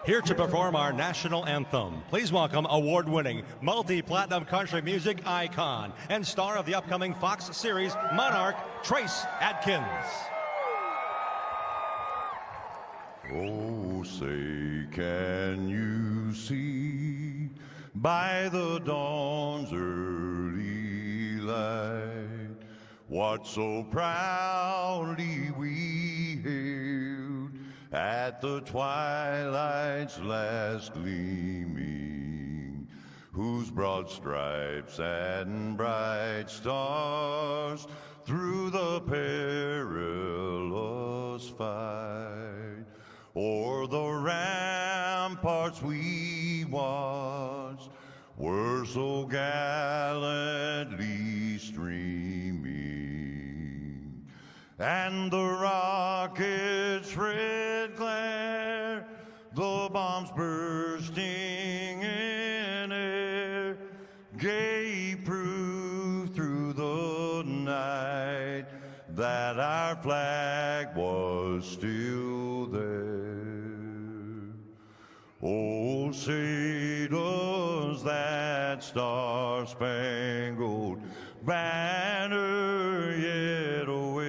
Here to perform our national anthem, please welcome award-winning, multi-platinum country music icon and star of the upcoming Fox series Monarch, Trace Adkins. Oh, say, can you see by the dawn's early light what so proudly we hailed at the twilight's last gleaming, whose broad stripes and bright stars through the perilous fight o'er the ramparts we watched were so gallantly streaming, and the rockets' red glare, the bombs bursting in air, gave proof through the night that our flag was still there. Oh, say does that star-spangled banner yet wave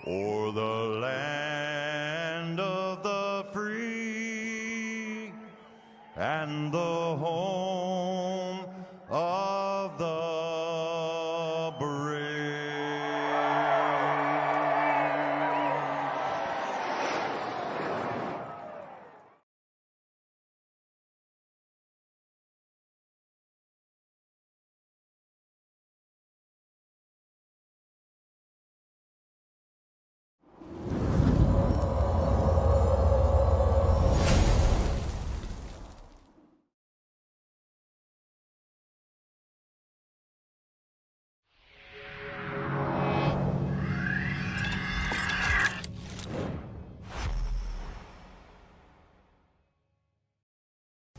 o'er the land of the free and the home of the brave.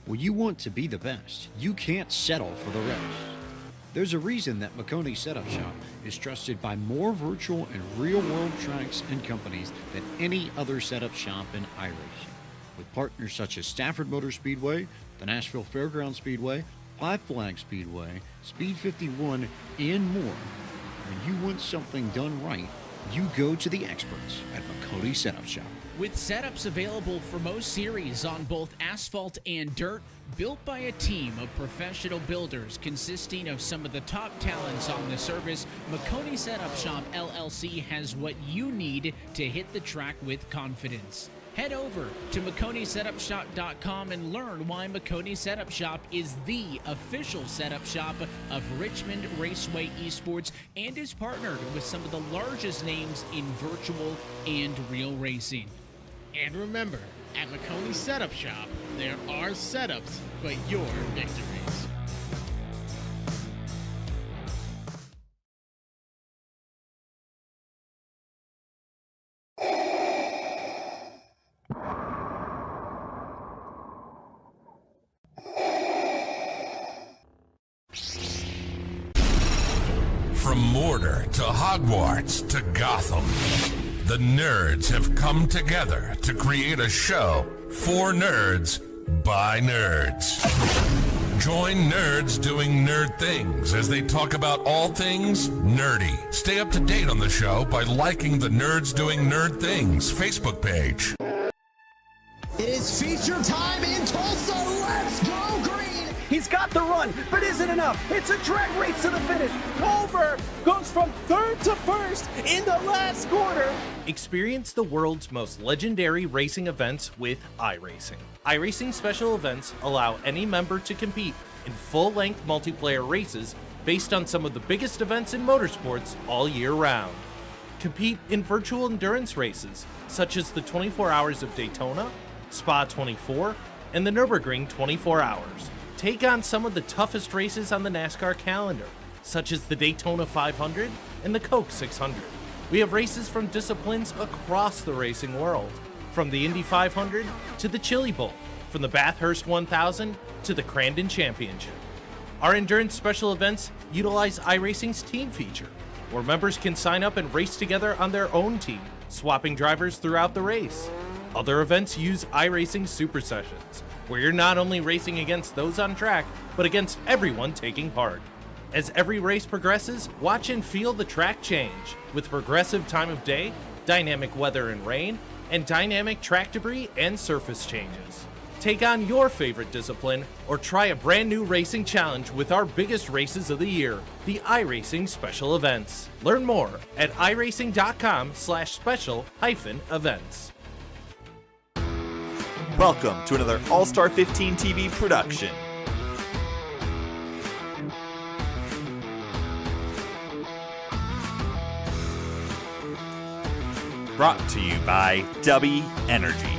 When you want to be the best, you can't settle for the rest. There's a reason that McConey Setup Shop is trusted by more virtual and real-world tracks and companies than any other setup shop in iRacing. With partners such as Stafford Motor Speedway, the Nashville Fairgrounds Speedway, Five Flag Speedway, Speed 51, and more. When you want something done right, you go to the experts at McConey Setup Shop. With setups available for most series on both asphalt and dirt, built by a team of professional builders consisting of some of the top talents on the service, McConey Setup Shop LLC has what you need to hit the track with confidence. Head over to McConeySetupShop.com and learn why McConey Setup Shop is the official setup shop of Richmond Raceway Esports and is partnered with some of the largest names in virtual and real racing. And remember, at McConey Setup Shop, there are setups, but your victories. From Mordor to Hogwarts to Gotham, the nerds have come together to create a show for nerds by nerds. Join nerds doing nerd things as they talk about all things nerdy. Stay up to date on the show by liking the Nerds Doing Nerd Things Facebook page. It is feature time in Tulsa. Let's go green. He's got the run, but is it enough? It's a drag race to the finish. Culver goes from third to first in the last quarter. Experience the world's most legendary racing events with iRacing. iRacing special events allow any member to compete in full-length multiplayer races based on some of the biggest events in motorsports all year round. Compete in virtual endurance races such as the 24 Hours of Daytona, Spa 24, and the Nürburgring 24 Hours. Take on some of the toughest races on the NASCAR calendar, such as the Daytona 500 and the Coke 600. We have races from disciplines across the racing world, from the Indy 500 to the Chili Bowl, from the Bathurst 1000 to the Crandon Championship. Our endurance special events utilize iRacing's team feature, where members can sign up and race together on their own team swapping drivers throughout the race. Other events use iRacing Super Sessions, where you're not only racing against those on track, but against everyone taking part. As every race progresses, watch and feel the track change, with progressive time of day, dynamic weather and rain, and dynamic track debris and surface changes. Take on your favorite discipline, or try a brand new racing challenge with our biggest races of the year, the iRacing Special Events. Learn more at iracing.com/special-events. Welcome to another All-Star 15 TV production. Brought to you by W Energy.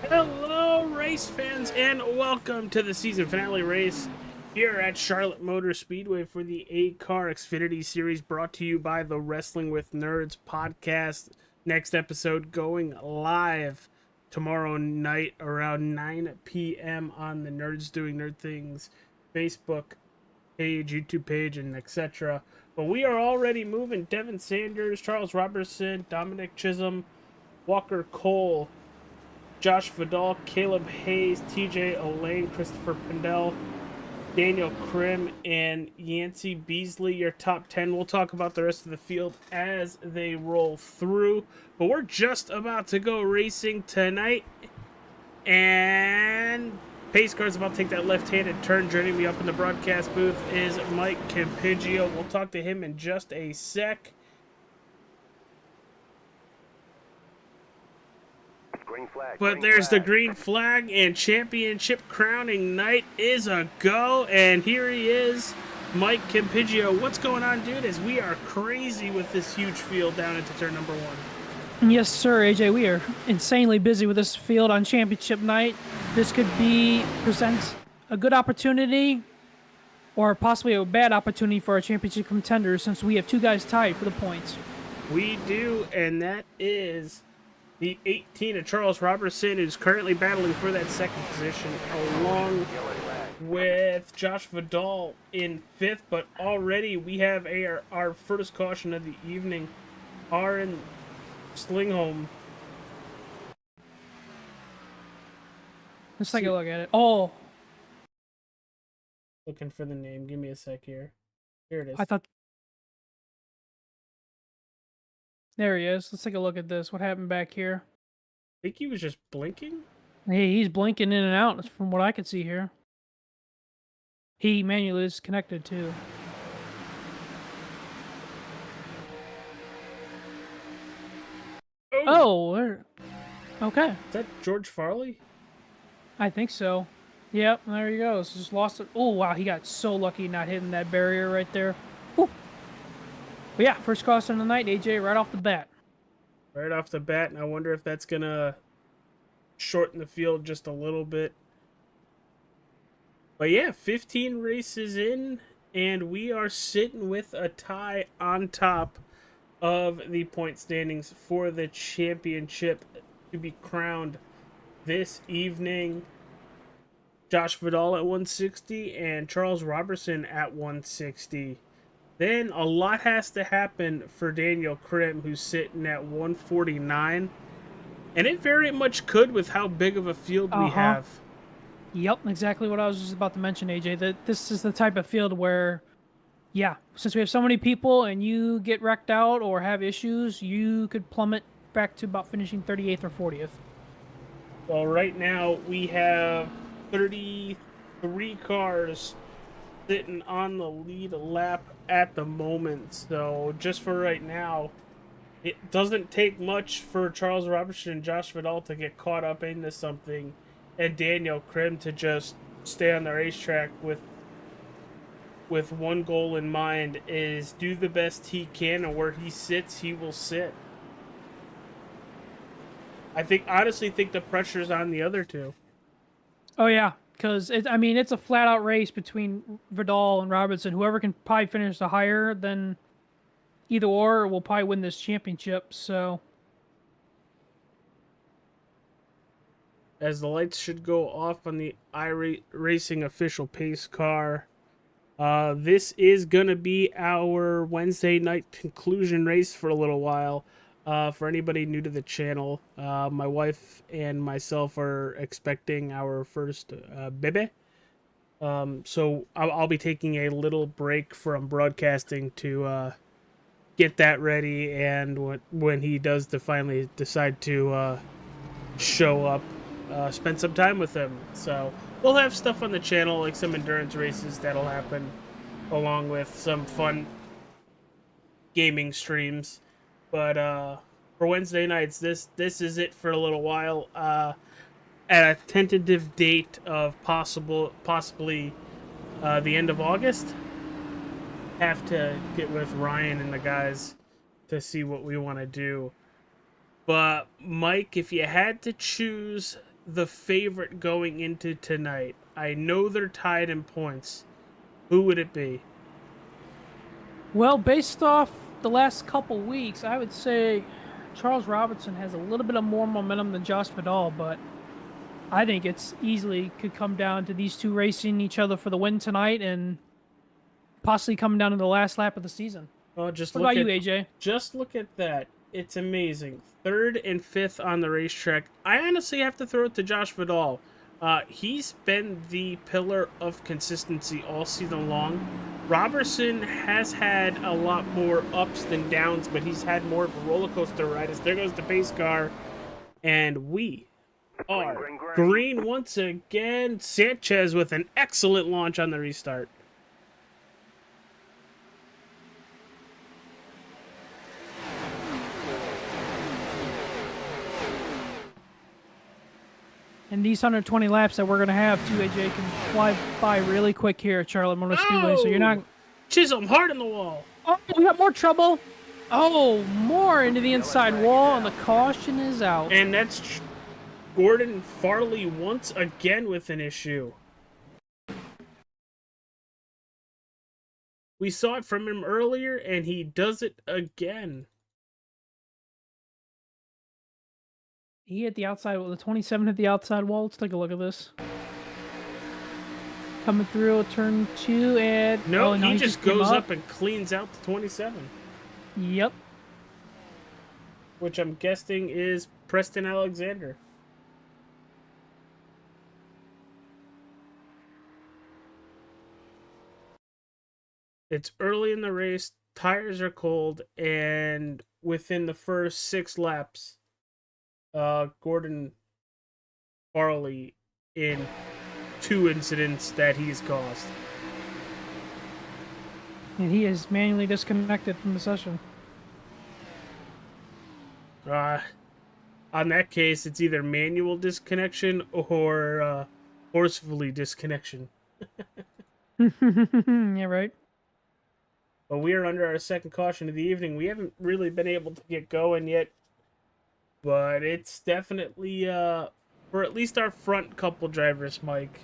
Hello, race fans, and welcome to the season finale race here at Charlotte Motor Speedway for the ACAR Xfinity Series, brought to you by the Wrestling with Nerds podcast. Next episode going live tomorrow night around 9 p.m. on the Nerds Doing Nerd Things Facebook page, YouTube page, and etc. But we are already moving. Devin Sanders, Charles Robertson, Dominic Chisholm, Walker Cole, Josh Vidal, Caleb Hayes, TJ Elaine, Christopher Pendell, Daniel Krim, and Yancey Beasley, your top 10. We'll talk about the rest of the field as they roll through. But we're just about to go racing tonight. And pace car's about to take that left-handed turn. Joining me up in the broadcast booth is Mike Campigio. We'll talk to him in just a sec. But there's the green flag, and championship crowning night is a go. And here he is, Mike Campigio. What's going on, dude? As we are crazy with this huge field down into turn number 1. Yes, sir, AJ. We are insanely busy with this field on championship night. This could presents a good opportunity or possibly a bad opportunity for our championship contenders, since we have two guys tied for the points. We do, and that is the 18 of Charles Robertson, who's currently battling for that second position, along with Josh Vidal in 5th. But already we have our first caution of the evening, Aaron Slingholm. Let's take a look at it. Oh, looking for the name. Give me a sec here. Here it is. I thought. There he is. Let's take a look at this. What happened back here? I think he was just blinking. Hey, he's blinking in and out from what I could see here. He manually is connected too. Oh, okay. Is that George Farley? I think so. Yep, there he goes. Just lost it. Oh, wow, he got so lucky not hitting that barrier right there. Whew. But yeah, first caution of the night, AJ, right off the bat. Right off the bat, and I wonder if that's going to shorten the field just a little bit. But yeah, 15 races in, and we are sitting with a tie on top of the point standings for the championship to be crowned this evening. Josh Vidal at 160 and Charles Robertson at 160. Then a lot has to happen for Daniel Krim, who's sitting at 149. And it very much could with how big of a field we have. Yep, exactly what I was just about to mention, AJ. That this is the type of field where, yeah, since we have so many people and you get wrecked out or have issues, you could plummet back to about finishing 38th or 40th. Well, right now we have 33 cars sitting on the lead lap at the moment. So just for right now, it doesn't take much for Charles Robertson and Josh Vidal to get caught up into something, and Daniel Krim to just stay on the racetrack with one goal in mind, is do the best he can, and where he sits, he will sit. I honestly think the pressure's on the other two. Oh, yeah, because, it's a flat-out race between Vidal and Robertson. Whoever can probably finish the higher, then either or will probably win this championship. So as the lights should go off on the iRacing official pace car. This is going to be our Wednesday night conclusion race for a little while. For anybody new to the channel, my wife and myself are expecting our first bebe. So I'll be taking a little break from broadcasting to get that ready, and when he does finally decide to show up, spend some time with him. So we'll have stuff on the channel, like some endurance races that'll happen, along with some fun gaming streams. But for Wednesday nights, this is it for a little while. At a tentative date of possibly the end of August. Have to get with Ryan and the guys to see what we want to do. But Mike, if you had to choose the favorite going into tonight, I know they're tied in points. Who would it be? well, based off the last couple weeks, I would say Charles Robinson has a little bit of more momentum than Josh Vidal, but I think it's easily could come down to these two racing each other for the win tonight and possibly coming down to the last lap of the season. Oh, what about you, AJ? Just look at that. It's amazing. 3rd and 5th on the racetrack. I honestly have to throw it to Josh Vidal. He's been the pillar of consistency all season long. Robertson has had a lot more ups than downs, but he's had more of a roller coaster ride. As there goes the pace car, and we are green once again. Sanchez with an excellent launch on the restart. And these 120 laps that we're going to have, too, AJ, can fly by really quick here at Charlotte Motor Speedway. So you're not... Chisholm hard in the wall. Oh, we got more trouble. Oh, more into the inside wall, and the caution is out. And that's Gordon Farley once again with an issue. We saw it from him earlier, and he does it again. He hit the outside, the 27 hit the outside wall. Let's take a look at this. Coming through a turn 2, and... No, he just goes up and cleans out the 27. Yep. Which I'm guessing is Preston Alexander. It's early in the race, tires are cold, and within the first 6 laps, Gordon Farley in 2 incidents that he's caused. And he is manually disconnected from the session. On that case, it's either manual disconnection or forcefully disconnection. Yeah, right. But we are under our second caution of the evening. We haven't really been able to get going yet. But it's definitely, for at least our front couple drivers, Mike,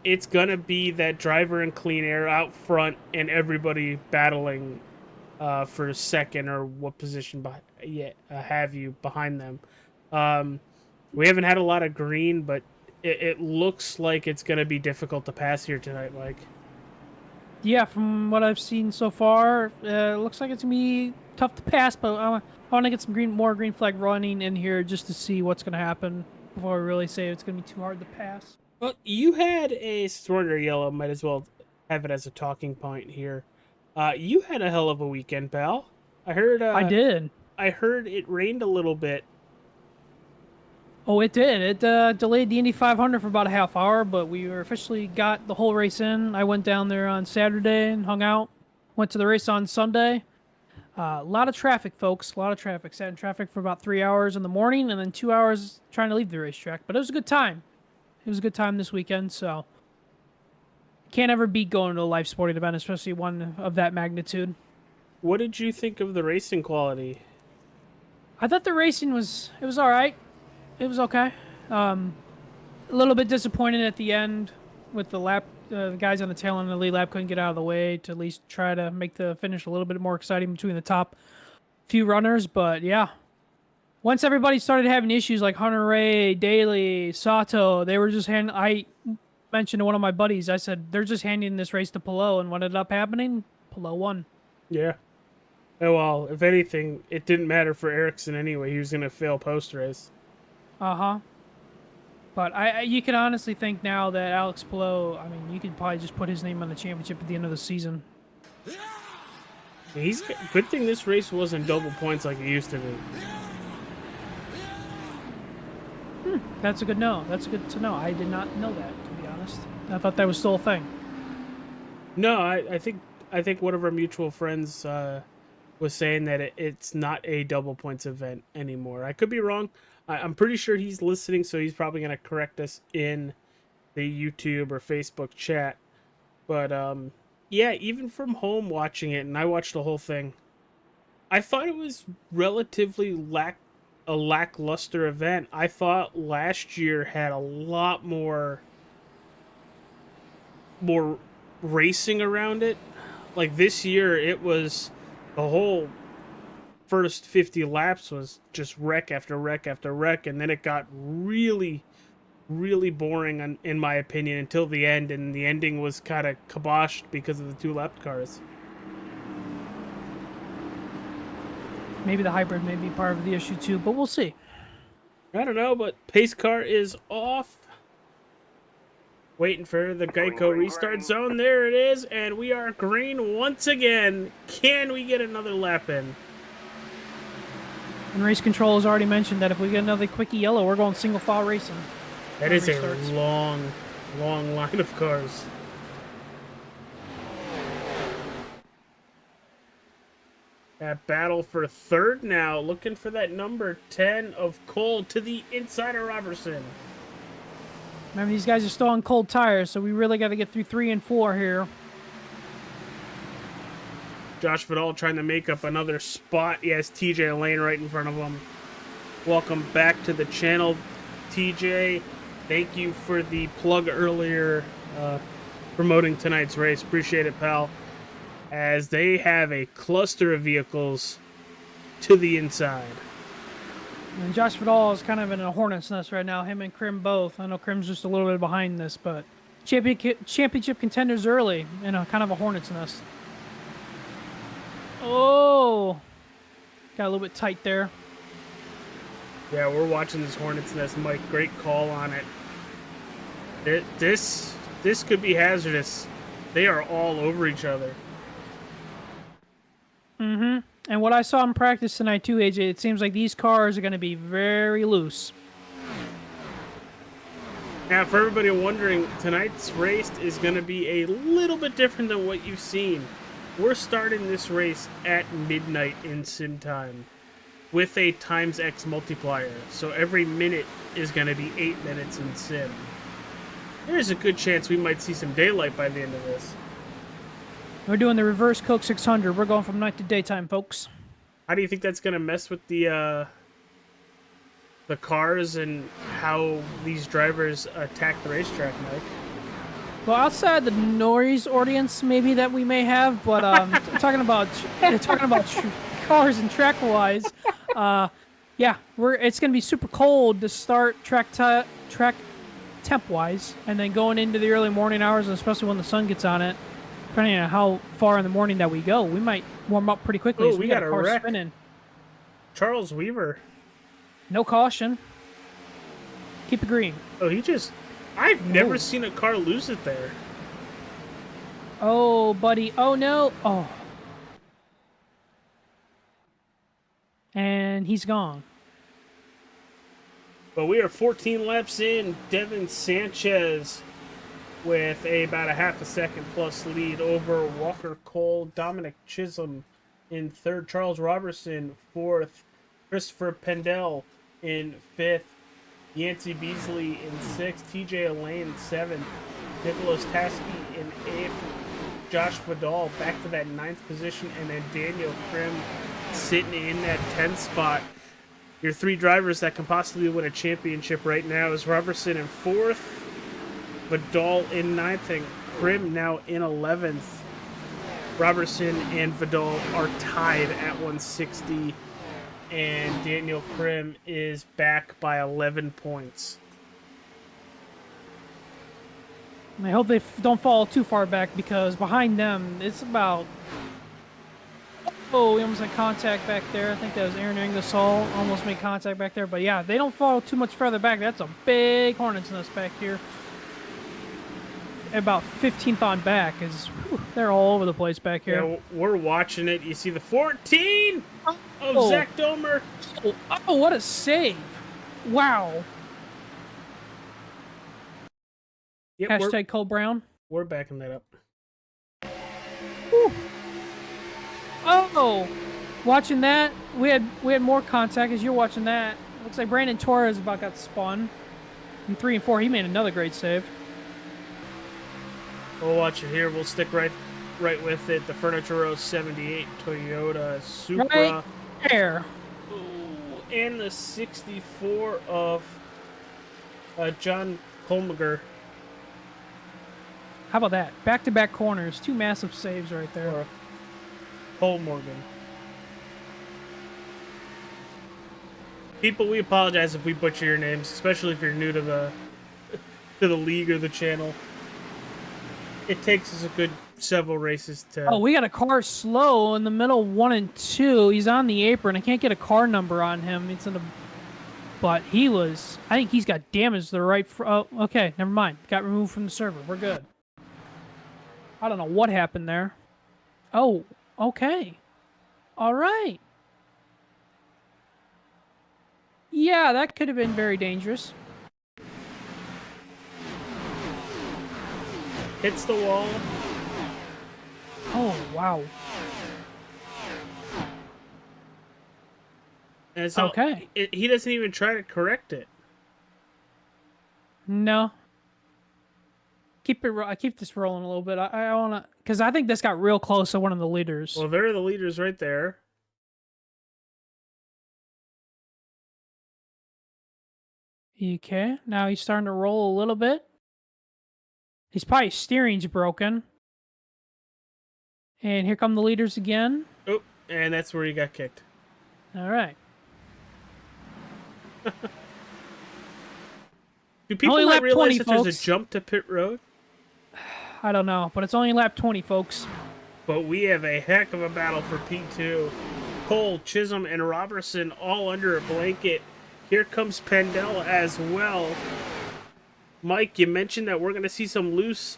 it's going to be that driver in clean air out front and everybody battling for second or what position have you behind them. We haven't had a lot of green, but it looks like it's going to be difficult to pass here tonight, Mike. Yeah, from what I've seen so far, it looks like it's going to be tough to pass, but I want to get some more green flag running in here just to see what's going to happen before I really say it's going to be too hard to pass. Well, you had since we're under yellow, might as well have it as a talking point here. You had a hell of a weekend, pal. I heard. I did. I heard it rained a little bit. Oh, it did. It delayed the Indy 500 for about a half hour, but we officially got the whole race in. I went down there on Saturday and hung out. Went to the race on Sunday. A lot of traffic, folks. A lot of traffic. Sat in traffic for about 3 hours in the morning and then 2 hours trying to leave the racetrack. But it was a good time. It was a good time this weekend, so can't ever beat going to a live sporting event, especially one of that magnitude. What did you think of the racing quality? I thought the racing was all right. It was okay. A little bit disappointed at the end with the lap. The guys on the tail end of the lead lap couldn't get out of the way to at least try to make the finish a little bit more exciting between the top few runners. But yeah, once everybody started having issues like Hunter Ray, Daly, Sato, they were just I mentioned to one of my buddies, I said, they're just handing this race to Palou, and what ended up happening? Palou won. Yeah. Oh, well, if anything, it didn't matter for Ericsson anyway. He was going to fail post-race. Uh-huh. But you can honestly think now that Alex Palou, I mean, you could probably just put his name on the championship at the end of the season. Good thing this race wasn't double points like it used to be. That's a good know. That's good to know. I did not know that, to be honest. I thought that was still a thing. No, I think one of our mutual friends was saying that it's not a double points event anymore. I could be wrong. I'm pretty sure he's listening, so he's probably going to correct us in the YouTube or Facebook chat. But yeah, even from home watching it, and I watched the whole thing, I thought it was relatively a lackluster event. I thought last year had a lot more racing around it. Like this year, it was the whole first 50 laps was just wreck after wreck after wreck, and then it got really, really boring, in my opinion, until the end, and the ending was kind of kiboshed because of the two lap cars. Maybe the hybrid may be part of the issue too, but we'll see. I don't know, but pace car is off. Waiting for the Geico restart zone. There it is, and we are green once again. Can we get another lap in? And race control has already mentioned that if we get another quickie yellow, we're going single file racing. That is a long, long line of cars. That battle for third now, looking for that number 10 of Cole to the inside of Robertson. Remember, these guys are still on cold tires, so we really got to get through 3 and 4 here. Josh Vidal trying to make up another spot. He has TJ Lane right in front of him. Welcome back to the channel, TJ. Thank you for the plug earlier promoting tonight's race. Appreciate it, pal. As they have a cluster of vehicles to the inside. And Josh Vidal is kind of in a hornet's nest right now. Him and Krim both. I know Krim's just a little bit behind this, but championship contenders early in a kind of a hornet's nest. Oh, got a little bit tight there. Yeah, we're watching this hornet's nest, Mike. Great call on it. This could be hazardous. They are all over each other. Mm-hmm. And what I saw in practice tonight too, AJ, it seems like these cars are going to be very loose. Now, for everybody wondering, tonight's race is going to be a little bit different than what you've seen. We're starting this race at midnight in sim time with a times X multiplier. So every minute is going to be 8 minutes in sim. There's a good chance we might see some daylight by the end of this. We're doing the reverse Coke 600. We're going from night to daytime, folks. How do you think that's going to mess with the cars and how these drivers attack the racetrack, Mike? Well, outside the noise audience, maybe that we may have, but talking about cars and track wise, yeah, it's going to be super cold to start track temp wise, and then going into the early morning hours, and especially when the sun gets on it. Depending on how far in the morning that we go, we might warm up pretty quickly. Oh, so we got a car wreck. Spinning. Charles Weaver. No caution. Keep it green. Oh, I've never seen a car lose it there. Oh, buddy. Oh, no. Oh. And he's gone. But we are 14 laps in. Devin Sanchez with about a half a second plus lead over Walker Cole. Dominic Chisholm in third. Charles Robertson fourth. Christopher Pendell in fifth. Yancey Beasley in sixth. TJ Elaine seventh. Nicholas Taskey in eighth. Josh Vidal back to that ninth position. And then Daniel Krim sitting in that 10th spot. Your three drivers that can possibly win a championship right now is Robertson in fourth. Vidal in 9th and Krim now in 11th. Robertson and Vidal are tied at 160, and Daniel Krim is back by 11 points. I hope they don't fall too far back, because behind them, it's about... Oh, we almost had contact back there. I think that was Aaron Ingersoll. Almost made contact back there. But yeah, they don't fall too much further back. That's a big hornet's nest back here. About 15th on back. They're all over the place back here. Yeah, we're watching it. You see the 14 of Zach Domer. Oh, what a save. Wow. Yep, Hashtag Cole Brown. We're backing that up. Whew. Oh, watching that, we had more contact as you're watching that. Looks like Brandon Torres about got spun. In 3 and 4, he made another great save. We'll watch it here. We'll stick right with it. The Furniture Row 78 Toyota Supra. Right there. Ooh, and the 64 of John Kolmager. How about that? Back-to-back corners. 2 massive saves right there. Cole Morgan. People, we apologize if we butcher your names, especially if you're new to the league or the channel. It takes us a good several races to... Oh, we got a car slow in the middle, 1 and 2. He's on the apron. I can't get a car number on him. It's in the... But he was... I think he's got damage to the right... Oh, okay, never mind. Got removed from the server. We're good. I don't know what happened there. Oh, okay. All right. Yeah, that could have been very dangerous. Hits the wall. Oh, wow. And so okay. He doesn't even try to correct it. No. I keep this rolling a little bit. I want to... Because I think this got real close to one of the leaders. Well, they're the leaders right there. Okay. Now he's starting to roll a little bit. His probably steering's broken. And here come the leaders again. Oh, and that's where he got kicked. All right. Do people only not lap realize 20, that folks. there's a jump to pit road? I don't know, but it's only lap 20, folks. But we have a heck of a battle for P2. Cole, Chisholm, and Robertson all under a blanket. Here comes Pendel as well. Mike, you mentioned that we're going to see some loose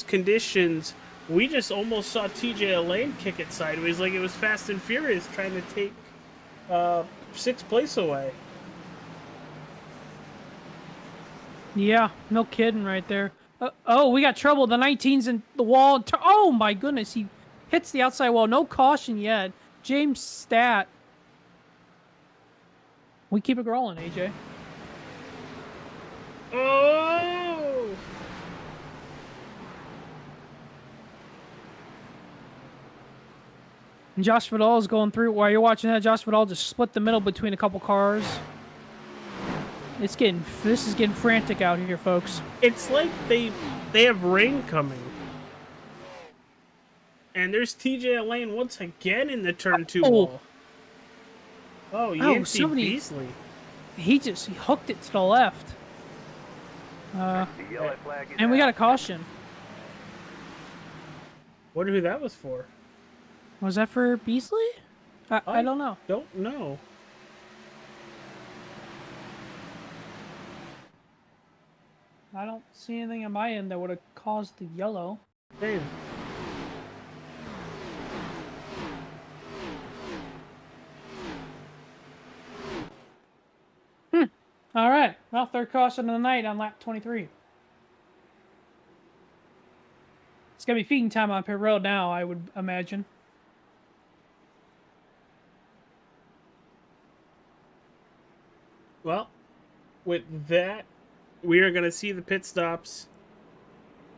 conditions. We just almost saw TJ Elaine kick it sideways like it was Fast and Furious trying to take 6th place away. Yeah, no kidding right there. Oh, we got trouble. The 19's in the wall. Oh, my goodness. He hits the outside wall. No caution yet. James Stat. We keep it rolling, AJ. Oh! And Josh Vidal is going through. While you're watching that, Josh Vidal just split the middle between a couple cars. This is getting frantic out here, folks. It's like they have rain coming. And there's TJ Elaine once again in the turn 2 wall. Oh, Yancey Beasley. He hooked it to the left. And we got a caution. Wonder who that was for. Was that for Beasley? I don't know. Don't know. I don't see anything on my end that would have caused the yellow. Damn. All right. Well, 3rd caution of the night on lap 23. It's going to be feeding time on pit road now, I would imagine. Well, with that, we are going to see the pit stops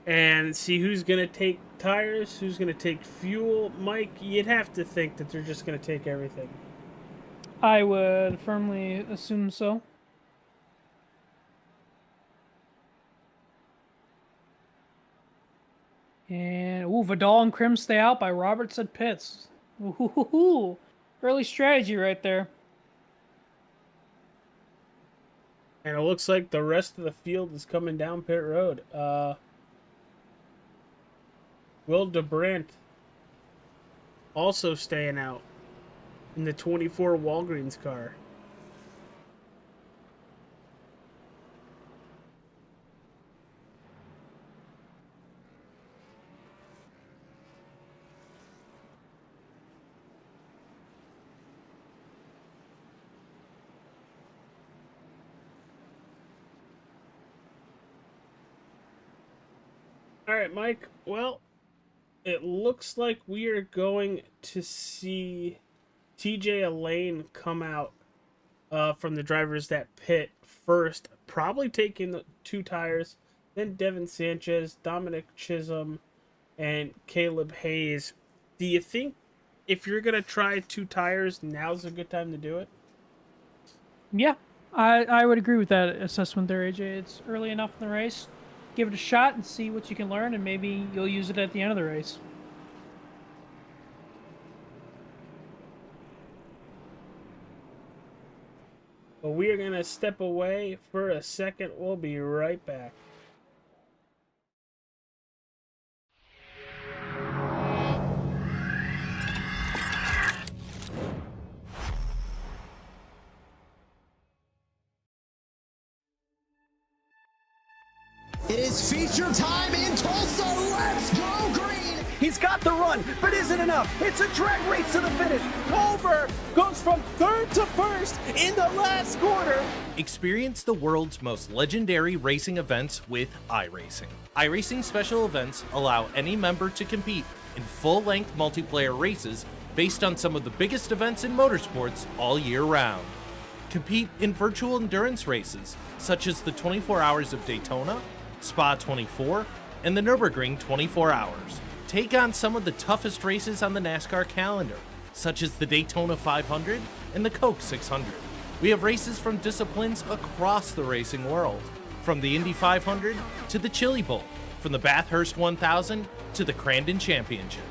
and see who's going to take tires, who's going to take fuel. Mike, you'd have to think that they're just going to take everything. I would firmly assume so. And, Vidal and Krim stay out by Roberts at pits. Ooh, early strategy right there. And it looks like the rest of the field is coming down pit road. Will DeBrandt also staying out in the 24 Walgreens car. All right, Mike. Well, it looks like we are going to see TJ Elaine come out from the drivers that pit first, probably taking the 2 tires, then Devin Sanchez, Dominic Chisholm, and Caleb Hayes. Do you think if you're going to try 2 tires, now's a good time to do it? Yeah, I would agree with that assessment there, AJ. It's early enough in the race. Give it a shot and see what you can learn, and maybe you'll use it at the end of the race. Well, we are going to step away for a second. We'll be right back. It is feature time in Tulsa. Let's go green. He's got the run, but isn't enough. It's a drag race to the finish. Colbert goes from third to first in the last quarter. Experience the world's most legendary racing events with iRacing. iRacing special events allow any member to compete in full-length multiplayer races based on some of the biggest events in motorsports all year round. Compete in virtual endurance races such as the 24 Hours of Daytona, Spa 24, and the Nürburgring 24 Hours. Take on some of the toughest races on the NASCAR calendar, such as the Daytona 500 and the Coke 600. We have races from disciplines across the racing world, from the Indy 500 to the Chili Bowl, from the Bathurst 1000 to the Crandon Championship.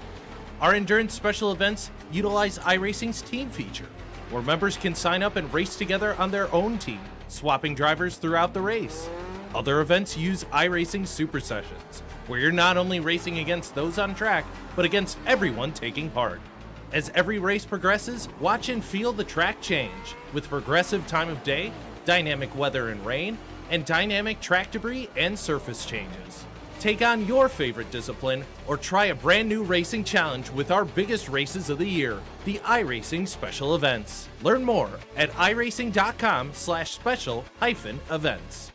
Our endurance special events utilize iRacing's team feature, where members can sign up and race together on their own team, swapping drivers throughout the race. Other events use iRacing Super Sessions, where you're not only racing against those on track, but against everyone taking part. As every race progresses, watch and feel the track change, with progressive time of day, dynamic weather and rain, and dynamic track debris and surface changes. Take on your favorite discipline, or try a brand new racing challenge with our biggest races of the year, the iRacing Special Events. Learn more at iracing.com/special-events.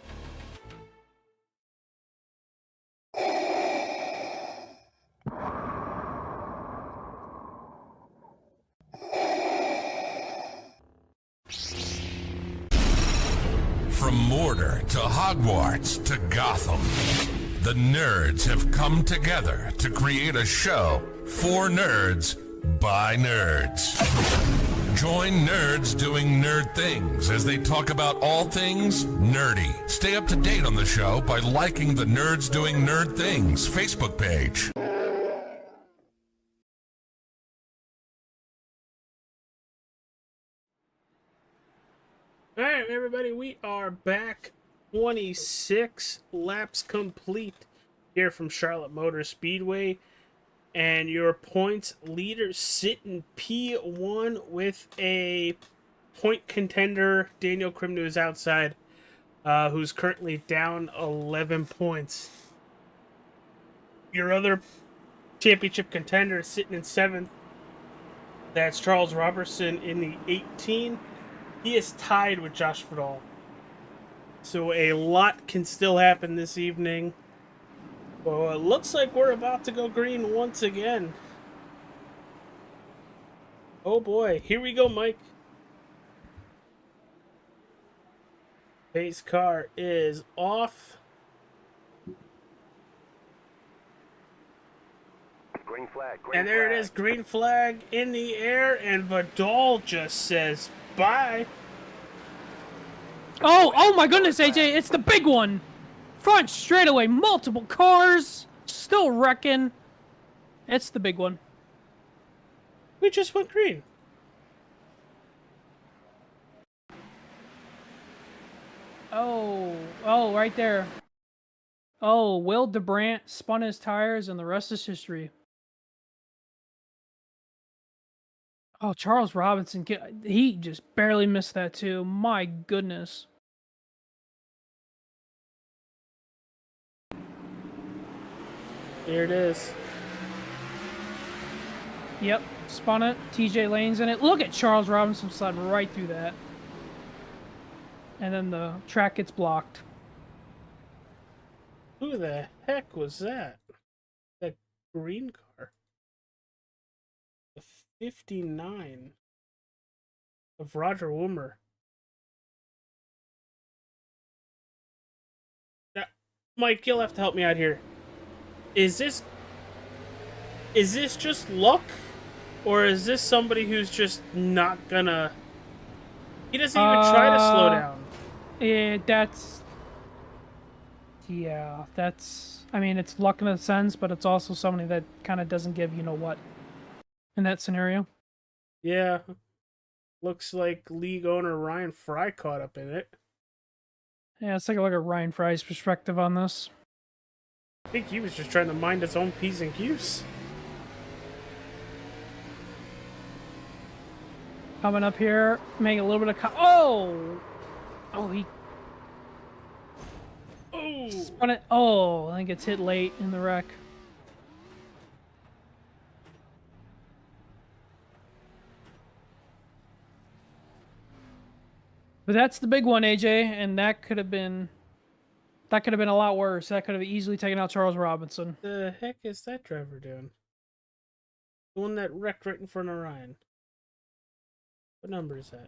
From Mordor to Hogwarts to Gotham, the nerds have come together to create a show for nerds by nerds. Join nerds doing nerd things as they talk about all things nerdy. Stay up to date on the show by liking the Nerds Doing Nerd Things Facebook page. All right, everybody, we are back. 26 laps complete here from Charlotte Motor Speedway. And your points leader sitting P1 with a point contender, Daniel Krim, to his outside, who's currently down 11 points. Your other championship contender sitting in 7th, that's Charles Robertson in the 18. He is tied with Josh Vidal. So a lot can still happen this evening. Well, it looks like we're about to go green once again. Oh boy, here we go, Mike. Pace car is off. Green flag, and there it is, green flag in the air, and Vidal just says bye. Oh my goodness, AJ, it's the big one. Front straightaway, multiple cars, still wrecking. It's the big one. We just went green. Oh, right there. Oh, Will DeBrandt spun his tires, and the rest is history. Oh, Charles Robinson, he just barely missed that too. My goodness. There it is. Yep, spun it. TJ Lane's in it. Look at Charles Robinson sliding right through that. And then the track gets blocked. Who the heck was that? That green car. The 59 of Roger Woomer. Now, Mike, you'll have to help me out here. Is this just luck? Or is this somebody who's just not gonna... He doesn't even try to slow down. That's... I mean, it's luck in a sense, but it's also somebody that kind of doesn't give you-know-what in that scenario. Yeah. Looks like league owner Ryan Fry caught up in it. Yeah, let's take a look at Ryan Fry's perspective on this. I think he was just trying to mind his own P's and Q's. Coming up here, making a little bit of... Oh, he... Oh! Spun it. Oh, I think it's hit late in the wreck. But that's the big one, AJ, and that could have been a lot worse. That could have easily taken out Charles Robinson. The heck is that driver doing? The one that wrecked right in front of Ryan. What number is that?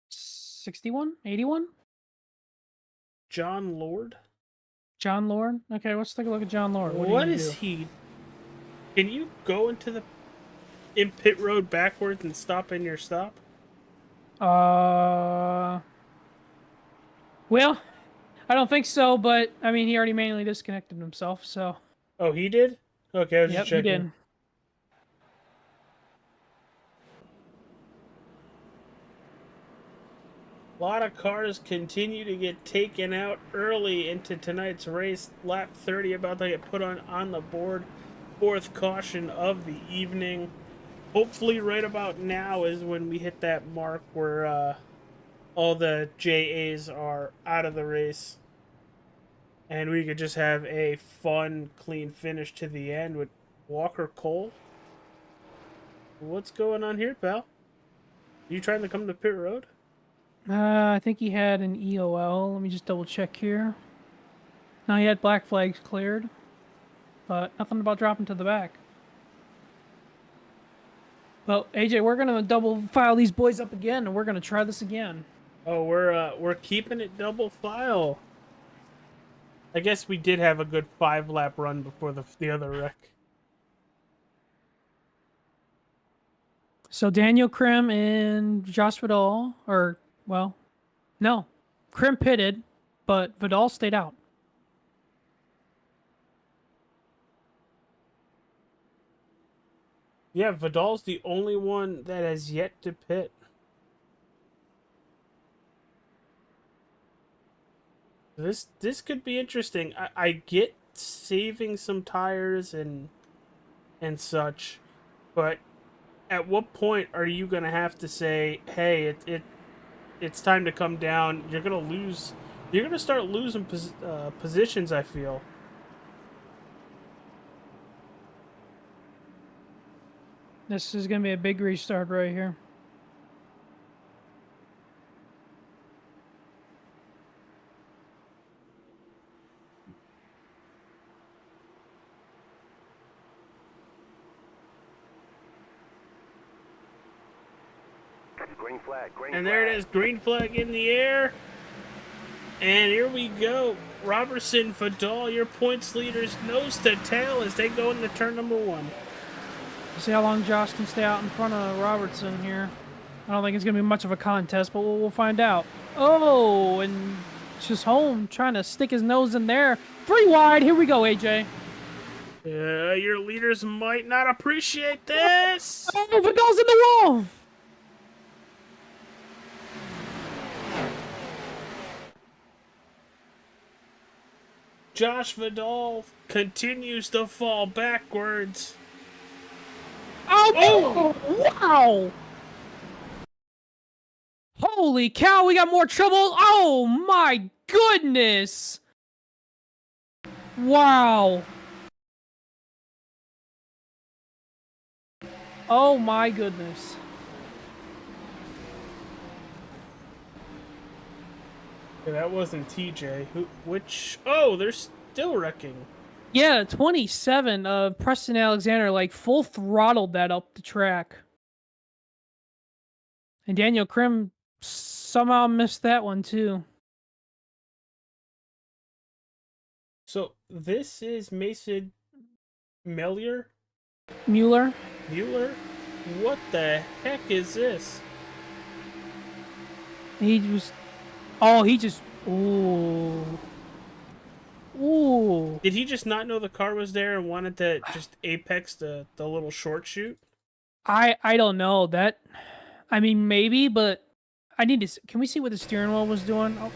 61? 81? John Lord? John Lord? Okay, let's take a look at John Lord. What is he? Can you go into in pit road backwards and stop in your stop? Well, I don't think so, but I mean, he already manually disconnected himself, so. Oh, he did? Okay, I was just checking. He did. A lot of cars continue to get taken out early into tonight's race. Lap 30 about to get put on the board. Fourth caution of the evening. Hopefully right about now is when we hit that mark where all the JAs are out of the race. And we could just have a fun, clean finish to the end with Walker Cole. What's going on here, pal? You trying to come to pit road? I think he had an EOL. Let me just double check here. No, he had black flags cleared, but nothing about dropping to the back. Well, AJ, we're gonna double file these boys up again, and we're gonna try this again. Oh, we're keeping it double file. I guess we did have a good 5-lap run before the other wreck. So Daniel Krim and Josh Vidal, no, Krim pitted, but Vidal stayed out. Yeah, Vidal's the only one that has yet to pit. This could be interesting. I get saving some tires and such, but at what point are you gonna have to say, hey, it's time to come down? You're gonna start losing positions, I feel. This is gonna be a big restart right here. Green flag, and there it is, green flag in the air. And here we go. Robertson, Vidal, your points leaders, nose to tail as they go into turn number 1. See how long Josh can stay out in front of Robertson here. I don't think it's going to be much of a contest, but we'll find out. Oh, and just home trying to stick his nose in there. 3 wide. Here we go, AJ. Your leaders might not appreciate this. Oh, Vidal's in the wall. Josh Vidal continues to fall backwards. Oh, wow. Holy cow, we got more trouble. Oh, my goodness. Wow. Oh, my goodness. Yeah, that wasn't TJ. Oh, they're still wrecking. Yeah, 27. Preston Alexander, like, full throttled that up the track. And Daniel Krim somehow missed that one, too. So, this is Mason Mueller? Mueller? What the heck is this? He just... Oh, he just... Ooh. Ooh. Did he just not know the car was there and wanted to just apex the little short shoot? I don't know. That... I mean, maybe, but... I need to... Can we see what the steering wheel was doing? Oh.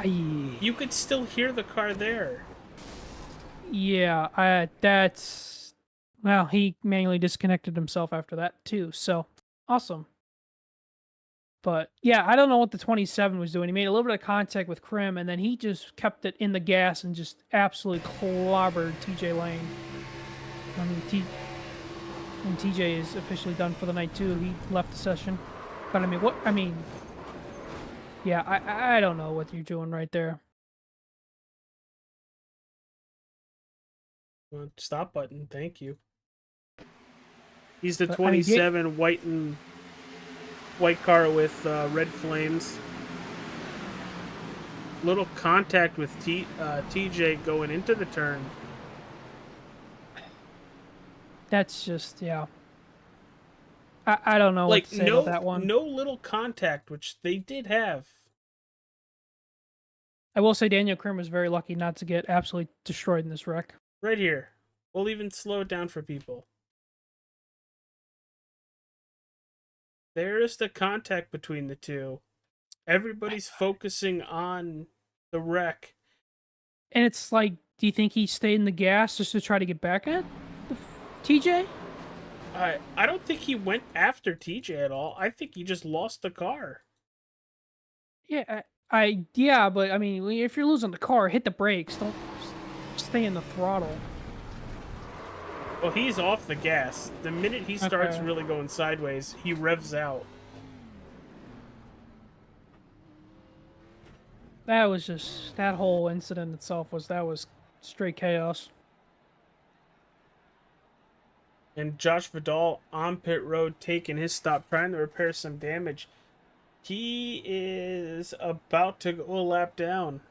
You could still hear the car there. Yeah, that's... Well, he manually disconnected himself after that, too, so... Awesome. But, yeah, I don't know what the 27 was doing. He made a little bit of contact with Krim, and then he just kept it in the gas and just absolutely clobbered TJ Lane. I mean, and TJ is officially done for the night, too. He left the session. But, I mean... Yeah, I don't know what you're doing right there. Stop button, thank you. He's the 27 white car with red flames. Little contact with TJ going into the turn. That's just, yeah. I don't know what to say about that one. No little contact, which they did have. I will say Daniel Krim was very lucky not to get absolutely destroyed in this wreck. Right here. We'll even slow it down for people. There's the contact between the two. Everybody's focusing on the wreck. And it's like, do you think he stayed in the gas just to try to get back at TJ? I don't think he went after TJ at all. I think he just lost the car. Yeah, yeah, but I mean, if you're losing the car, hit the brakes. Don't stay in the throttle. Well, he's off the gas. The minute he starts really going sideways, he revs out. That was just, that whole incident itself was straight chaos. And Josh Vidal on pit road taking his stop, trying to repair some damage. He is about to go a lap down.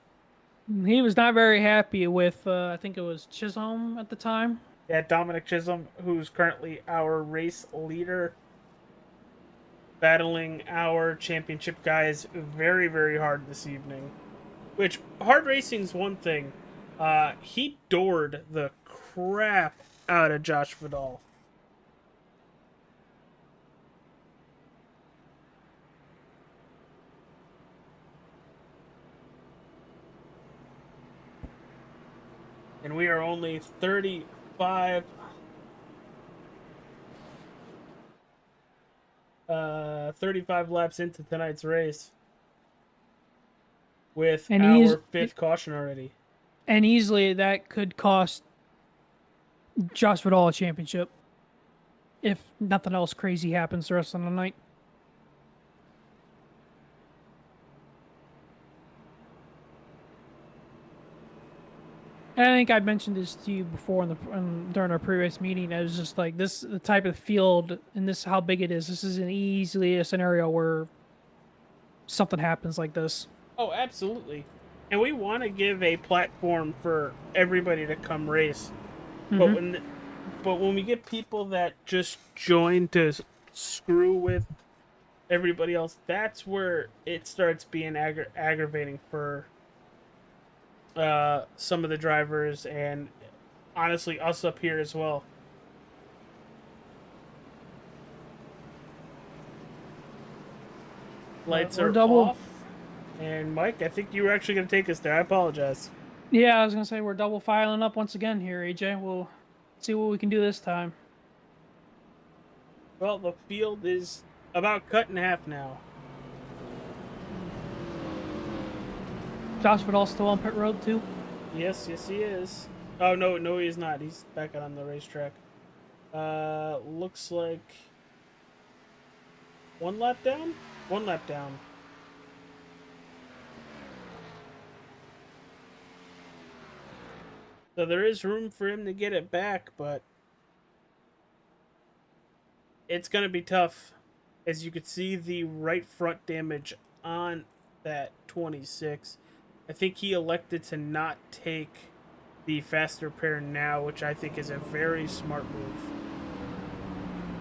He was not very happy with, I think it was Chisholm at the time. Yeah, Dominic Chisholm, who's currently our race leader, battling our championship guys very, very hard this evening. Which, hard racing's one thing. He doored the crap out of Josh Vidal. And we are only 35 laps into tonight's race with our fifth caution already. And easily that could cost Josh Vidal a championship if nothing else crazy happens the rest of the night. And I think I mentioned this to you before during our pre-race meeting. I was just like, the type of field and this how big it is. This is easily a scenario where something happens like this. Oh, absolutely. And we want to give a platform for everybody to come race. Mm-hmm. But when we get people that just join to screw with everybody else, that's where it starts being aggravating for some of the drivers, and honestly us up here as well. Lights are off. And Mike, I think you were actually going to take us there. I apologize. Yeah, I was going to say we're double filing up once again here, AJ. We'll see what we can do this time. Well, the field is about cut in half now. Josh Vidal still on pit road too? Yes, he is. Oh, no, he's not. He's back out on the racetrack. Looks like one lap down? One lap down. So there is room for him to get it back, but it's going to be tough. As you can see, the right front damage on that 26. I think he elected to not take the fast repair now, which I think is a very smart move.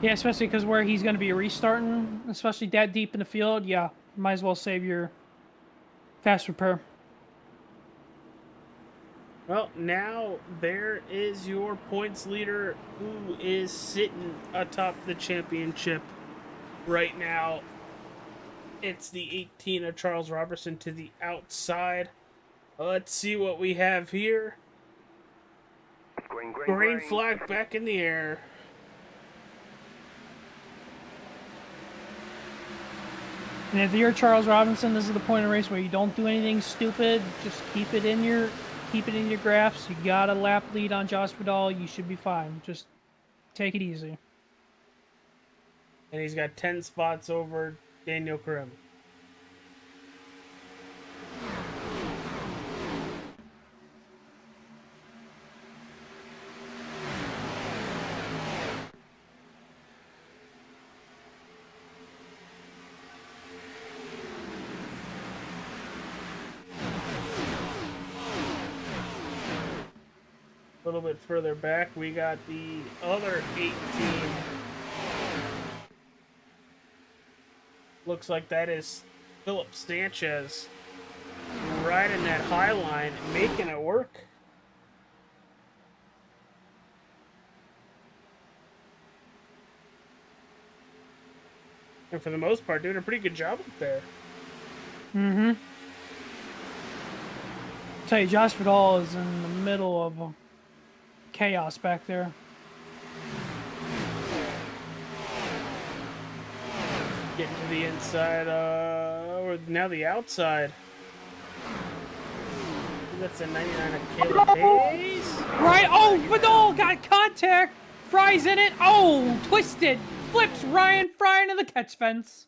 Yeah, especially because where he's going to be restarting, especially that deep in the field, yeah, might as well save your fast repair. Well, now there is your points leader, who is sitting atop the championship right now. It's the 18 of Charles Robertson to the outside. Let's see what we have here. Green flag back in the air. And if you're Charles Robinson, this is the point of the race where you don't do anything stupid. Just keep it in your graphs. You got a lap lead on Josh Vidal. You should be fine. Just take it easy. And he's got 10 spots over Daniel Krim. A little bit further back, we got the other 18. Looks like that is Philip Sanchez riding that high line, making it work. And for the most part, doing a pretty good job up there. Mm-hmm. Tell you, Josh Vidal is in the middle of chaos back there. Getting to the inside, or now the outside. That's a 99 of Caleb Hayes. Right, oh, Vidal got contact. Fry's in it. Oh, twisted. Flips Ryan Fry into the catch fence.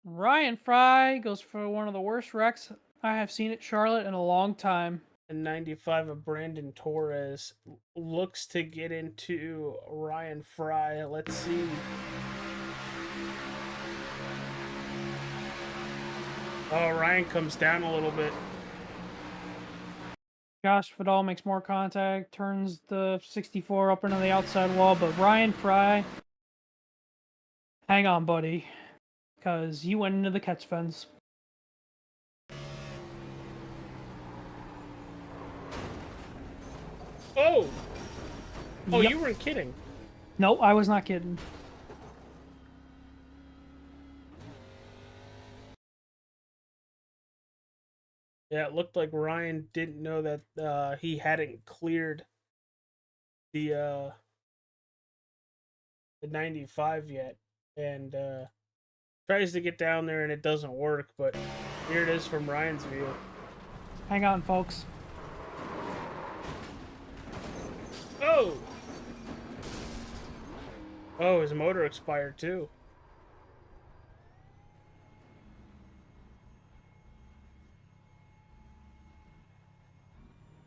Ryan Fry goes for one of the worst wrecks I have seen at Charlotte in a long time. And 95 of Brandon Torres looks to get into Ryan Fry. Let's see. Oh, Ryan comes down a little bit. Josh Vidal makes more contact, turns the 64 up into the outside wall, but Ryan Fry, hang on, buddy, because you went into the catch fence. Oh! Oh, Yep. You weren't kidding. Nope, I was not kidding. Yeah, it looked like Ryan didn't know that he hadn't cleared the 95 yet, and tries to get down there and it doesn't work, but here it is from Ryan's view. Hang on, folks. Oh! Oh, his motor expired too.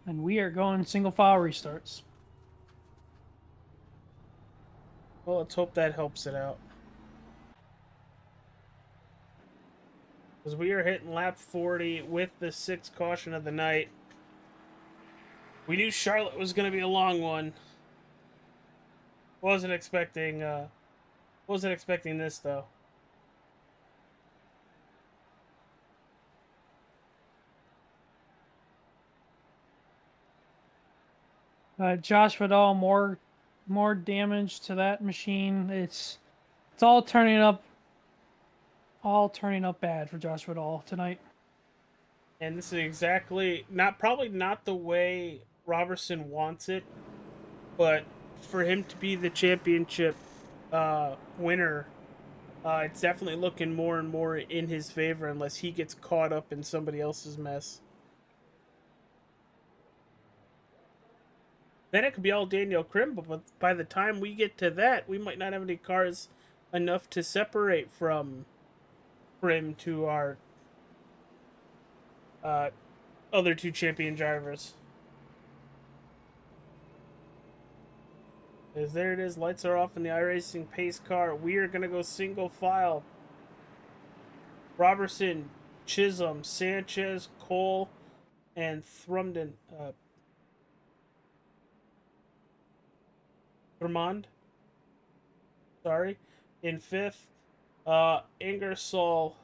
And we are going single file restarts. Well, let's hope that helps it out. Because we are hitting lap 40 with the 6th caution of the night. We knew Charlotte was going to be a long one. Wasn't expecting Wasn't expecting this, though. Josh Vidal, more damage to that machine. It's all turning up bad for Josh Vidal tonight. And this is exactly probably not the way Robertson wants it, but for him to be the championship winner, it's definitely looking more and more in his favor unless he gets caught up in somebody else's mess. Then it could be all Daniel Krim, but by the time we get to that, we might not have any cars enough to separate from Krim to our other two champion drivers. As there it is, lights are off in the iRacing pace car. We are going to go single file. Robertson, Chisholm, Sanchez, Cole, and Thrumden. Vermond. Sorry. In fifth, Ingersoll,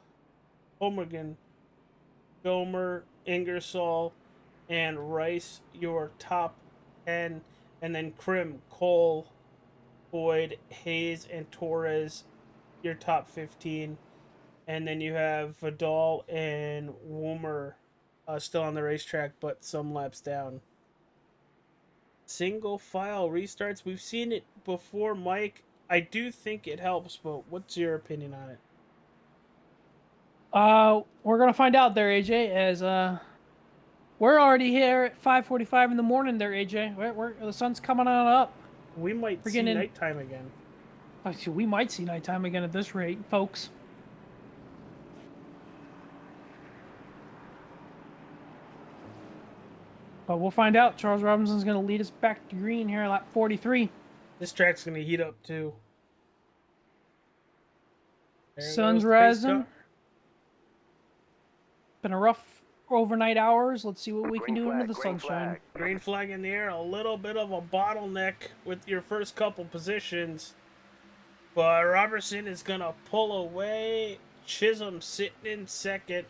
Homergan, Gomer, Ingersoll, and Rice, your top 10. And then Krim, Cole, Boyd, Hayes, and Torres, your top 15. And then you have Vidal and Woomer still on the racetrack, but some laps down. Single file restarts. We've seen it before, Mike. I do think it helps, but what's your opinion on it? We're gonna find out there, AJ. As we're already here at 5:45 in the morning. There, AJ. The sun's coming on up. We might see nighttime again. Actually, we might see nighttime again at this rate, folks. But we'll find out. Charles Robinson's going to lead us back to green here at lap 43. This track's going to heat up, too. Sun's rising. Been a rough overnight hours. Let's see what we can do into the sunshine. Green flag in the air. A little bit of a bottleneck with your first couple positions. But Robertson is going to pull away. Chisholm sitting in second.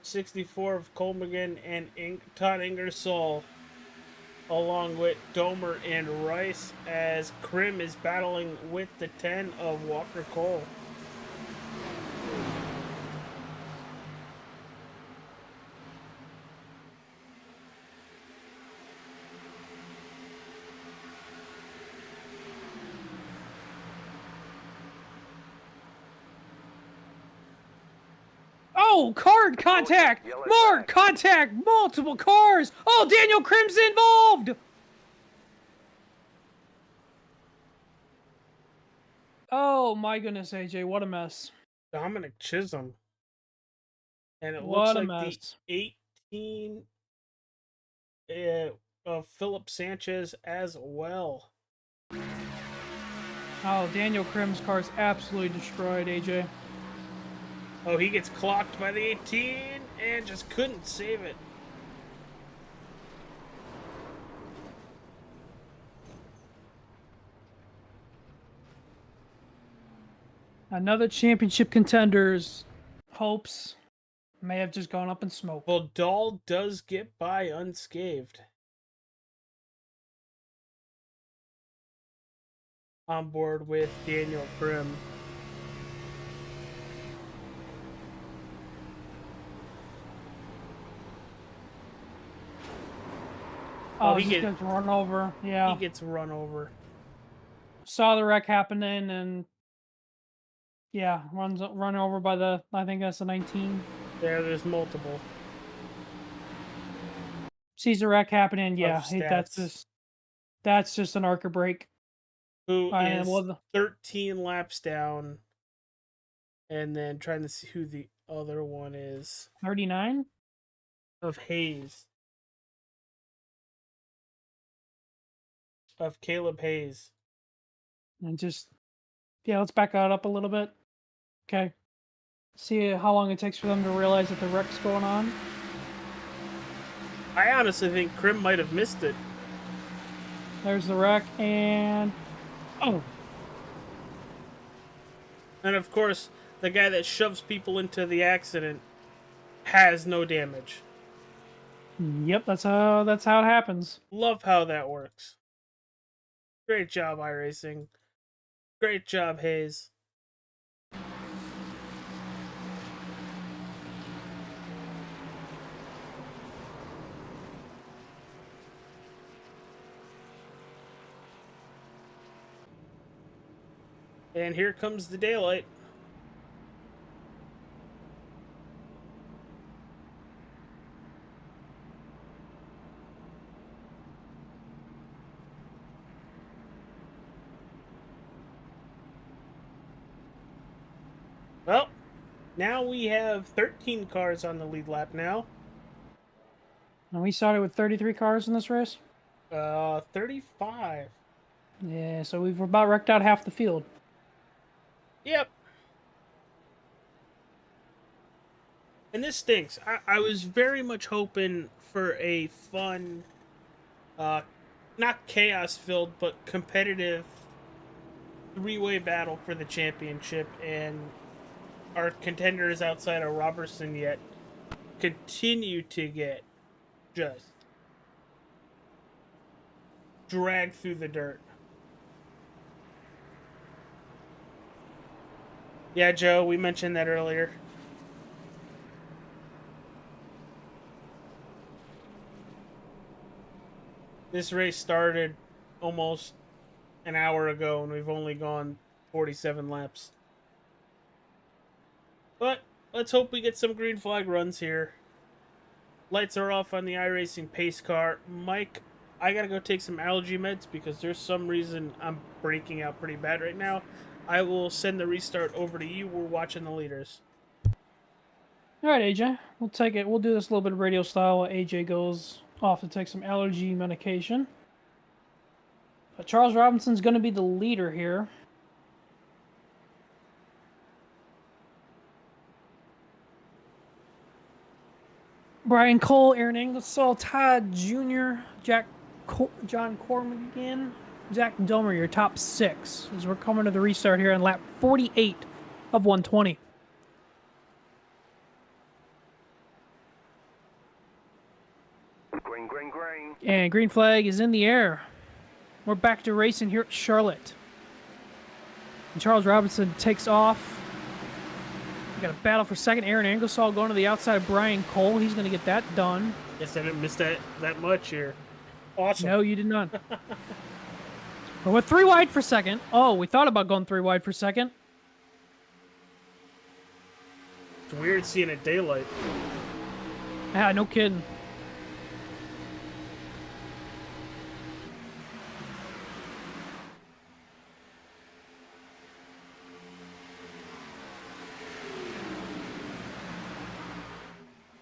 .64 of Colmigan and Todd Ingersoll, along with Domer and Rice, as Krim is battling with the 10 of Walker Cole. Oh, card contact! More contact! Multiple cars! Oh, Daniel Krim's involved! Oh my goodness, AJ, what a mess. Dominic Chisholm. And it What looks a like mess. the 18 of Philip Sanchez as well. Oh, Daniel Krim's car's absolutely destroyed, AJ. Oh, he gets clocked by the 18 and just couldn't save it. Another championship contender's hopes may have just gone up in smoke. Well, Dahl does get by unscathed. On board with Daniel Krim. Oh, he gets run over. Yeah. He gets run over. Saw the wreck happening and yeah, run over by the, I think that's the 19. There's multiple. Sees the wreck happening, yeah. That's just an ARCA break. Who is 13 laps down. And then trying to see who the other one is. 39? Of Hayes. Of Caleb Hayes. And just, yeah, let's back that up a little bit. Okay. See how long it takes for them to realize that the wreck's going on. I honestly think Krim might have missed it. There's the wreck, and oh. And of course, the guy that shoves people into the accident has no damage. Yep, that's how it happens. Love how that works. Great job, iRacing. Great job, Hayes. And here comes the daylight. Well, now we have 13 cars on the lead lap now. And we started with 33 cars in this race? 35. Yeah, so we've about wrecked out half the field. Yep. And this stinks. I was very much hoping for a fun, not chaos-filled, but competitive three-way battle for the championship, and our contenders outside of Robertson yet continue to get just dragged through the dirt. Yeah, Joe, we mentioned that earlier. This race started almost an hour ago, and we've only gone 47 laps. But let's hope we get some green flag runs here. Lights are off on the iRacing pace car. Mike, I gotta go take some allergy meds because there's some reason I'm breaking out pretty bad right now. I will send the restart over to you. We're watching the leaders. All right, AJ. We'll take it. We'll do this a little bit of radio style while AJ goes off to take some allergy medication. But Charles Robinson's going to be the leader here. Brian Cole, Aaron Ingersoll, Todd Jr., John Corrigan, Zach Domer, your top 6, as we're coming to the restart here on lap 48 of 120. Green. And green flag is in the air. We're back to racing here at Charlotte. And Charles Robinson takes off. We got a battle for second. Aaron Ingersoll going to the outside of Brian Cole. He's going to get that done. Guess I didn't miss that much here. Awesome. No, you did not. But we're 3 wide for second. Oh, we thought about going 3 wide for second. It's weird seeing it daylight. Yeah, no kidding.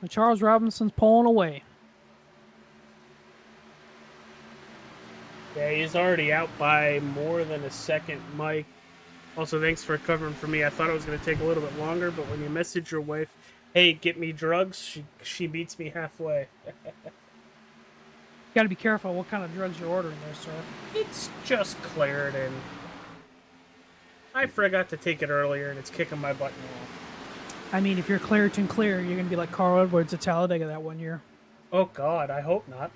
But Charles Robinson's pulling away. Yeah, he's already out by more than a second, Mike. Also, thanks for covering for me. I thought it was going to take a little bit longer, but when you message your wife, hey, get me drugs, she beats me halfway. Got to be careful what kind of drugs you're ordering there, sir. It's just Claritin. I forgot to take it earlier, and it's kicking my butt now. I mean, if you're Claritin clear, you're going to be like Carl Edwards at Talladega that one year. Oh, God, I hope not.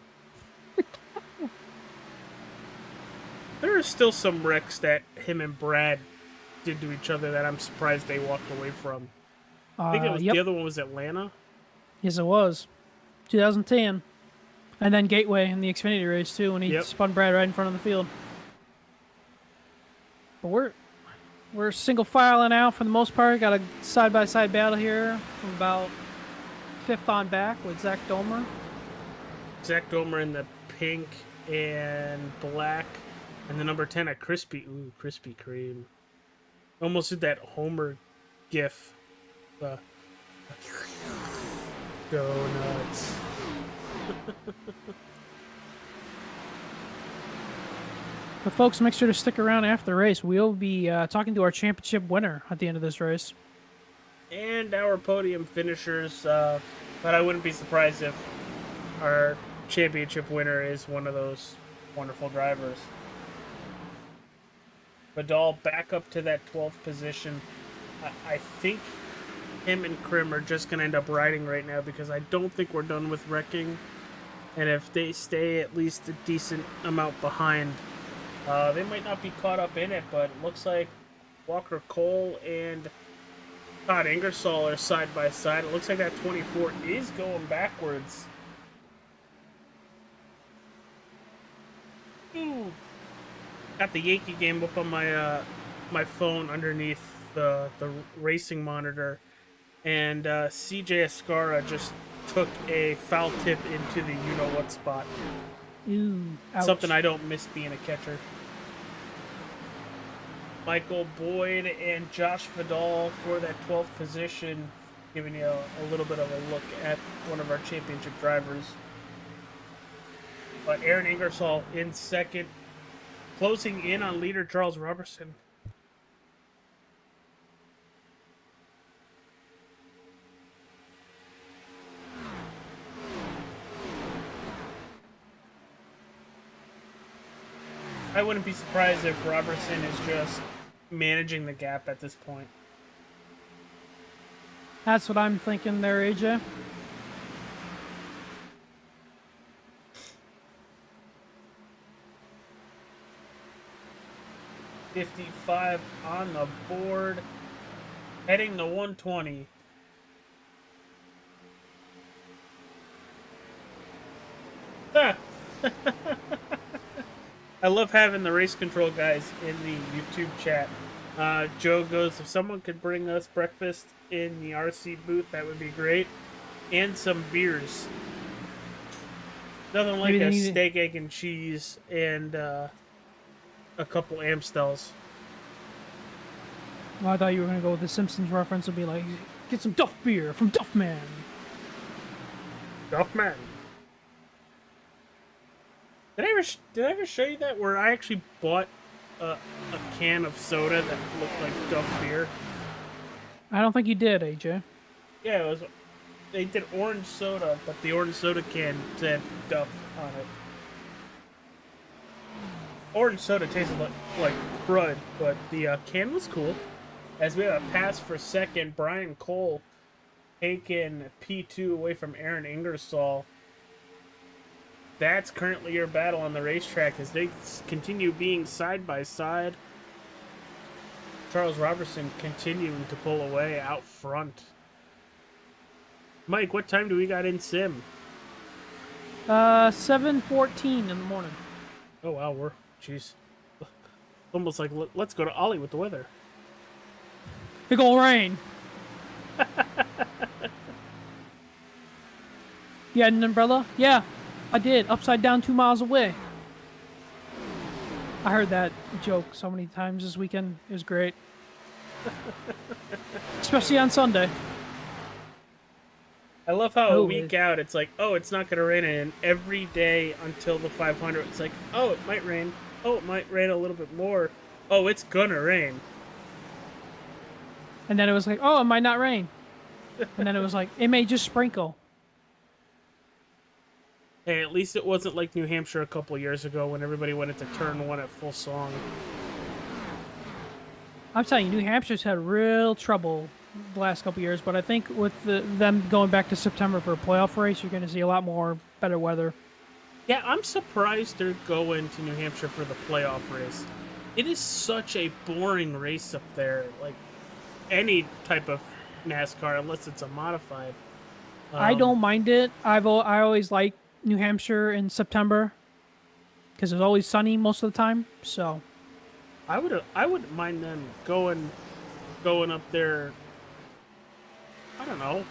There are still some wrecks that him and Brad did to each other that I'm surprised they walked away from. I think it was, yep. The other one was Atlanta. Yes, it was. 2010. And then Gateway in the Xfinity race, too, when he spun Brad right in front of the field. But we're single filing out for the most part. Got a side-by-side battle here from about 5th on back with Zach Domer. Zach Domer in the pink and black. And the number 10 at Krispy Kreme. Almost did that Homer gif. Donuts. But folks, make sure to stick around after the race. We'll be talking to our championship winner at the end of this race. And our podium finishers. But I wouldn't be surprised if our championship winner is one of those Wonderful drivers. Vidal back up to that 12th position. I think him and Krim are just going to end up riding right now because I don't think we're done with wrecking. And if they stay at least a decent amount behind, they might not be caught up in it, but it looks like Walker Cole and Todd Ingersoll are side by side. It looks like that 24 is going backwards. Ooh. Got the Yankee game up on my my phone underneath the racing monitor, and CJ Escara just took a foul tip into the you-know-what spot. Ooh, ouch. Something I don't miss being a catcher. Michael Boyd and Josh Vidal for that 12th position, giving you a little bit of a look at one of our championship drivers. But Aaron Ingersoll in second, closing in on leader Charles Robertson. I wouldn't be surprised if Robertson is just managing the gap at this point. That's what I'm thinking there, AJ. .55 on the board, heading to 120. I love having the race control guys in the YouTube chat. Joe goes, if someone could bring us breakfast in the RC booth, that would be great. And some beers. Nothing like a steak, egg, and cheese and a couple Amstels. Well, I thought you were going to go with the Simpsons reference and be like, get some Duff beer from Duffman. Duffman. Did I ever show you that where I actually bought a can of soda that looked like Duff beer? I don't think you did, AJ. Yeah, it was. They did orange soda, but the orange soda can said Duff on it. Orange soda tasted like crud, but the can was cool. As we have a pass for second, Brian Cole taking P2 away from Aaron Ingersoll. That's currently your battle on the racetrack as they continue being side by side. Charles Robertson continuing to pull away out front. Mike, what time do we got in sim? 7:14 in the morning. Oh wow, jeez. Almost like let's go to Ollie with the weather. Big ol' rain. You had an umbrella? Yeah, I did. Upside down 2 miles away. I heard that joke so many times this weekend. It was great. Especially on Sunday. I love how a week out it's like, oh, it's not going to rain, and every day until the 500 it's like, oh, it might rain. Oh, it might rain a little bit more. Oh, it's gonna rain. And then it was like, oh, it might not rain. And then it was like, it may just sprinkle. Hey, at least it wasn't like New Hampshire a couple years ago when everybody went into turn one at full song. I'm telling you, New Hampshire's had real trouble the last couple years, but I think with them going back to September for a playoff race, you're going to see a lot more better weather. Yeah, I'm surprised they're going to New Hampshire for the playoff race. It is such a boring race up there, like any type of NASCAR, unless it's a modified. I don't mind it. I always like New Hampshire in September because it's always sunny most of the time. So I wouldn't mind them going up there. I don't know,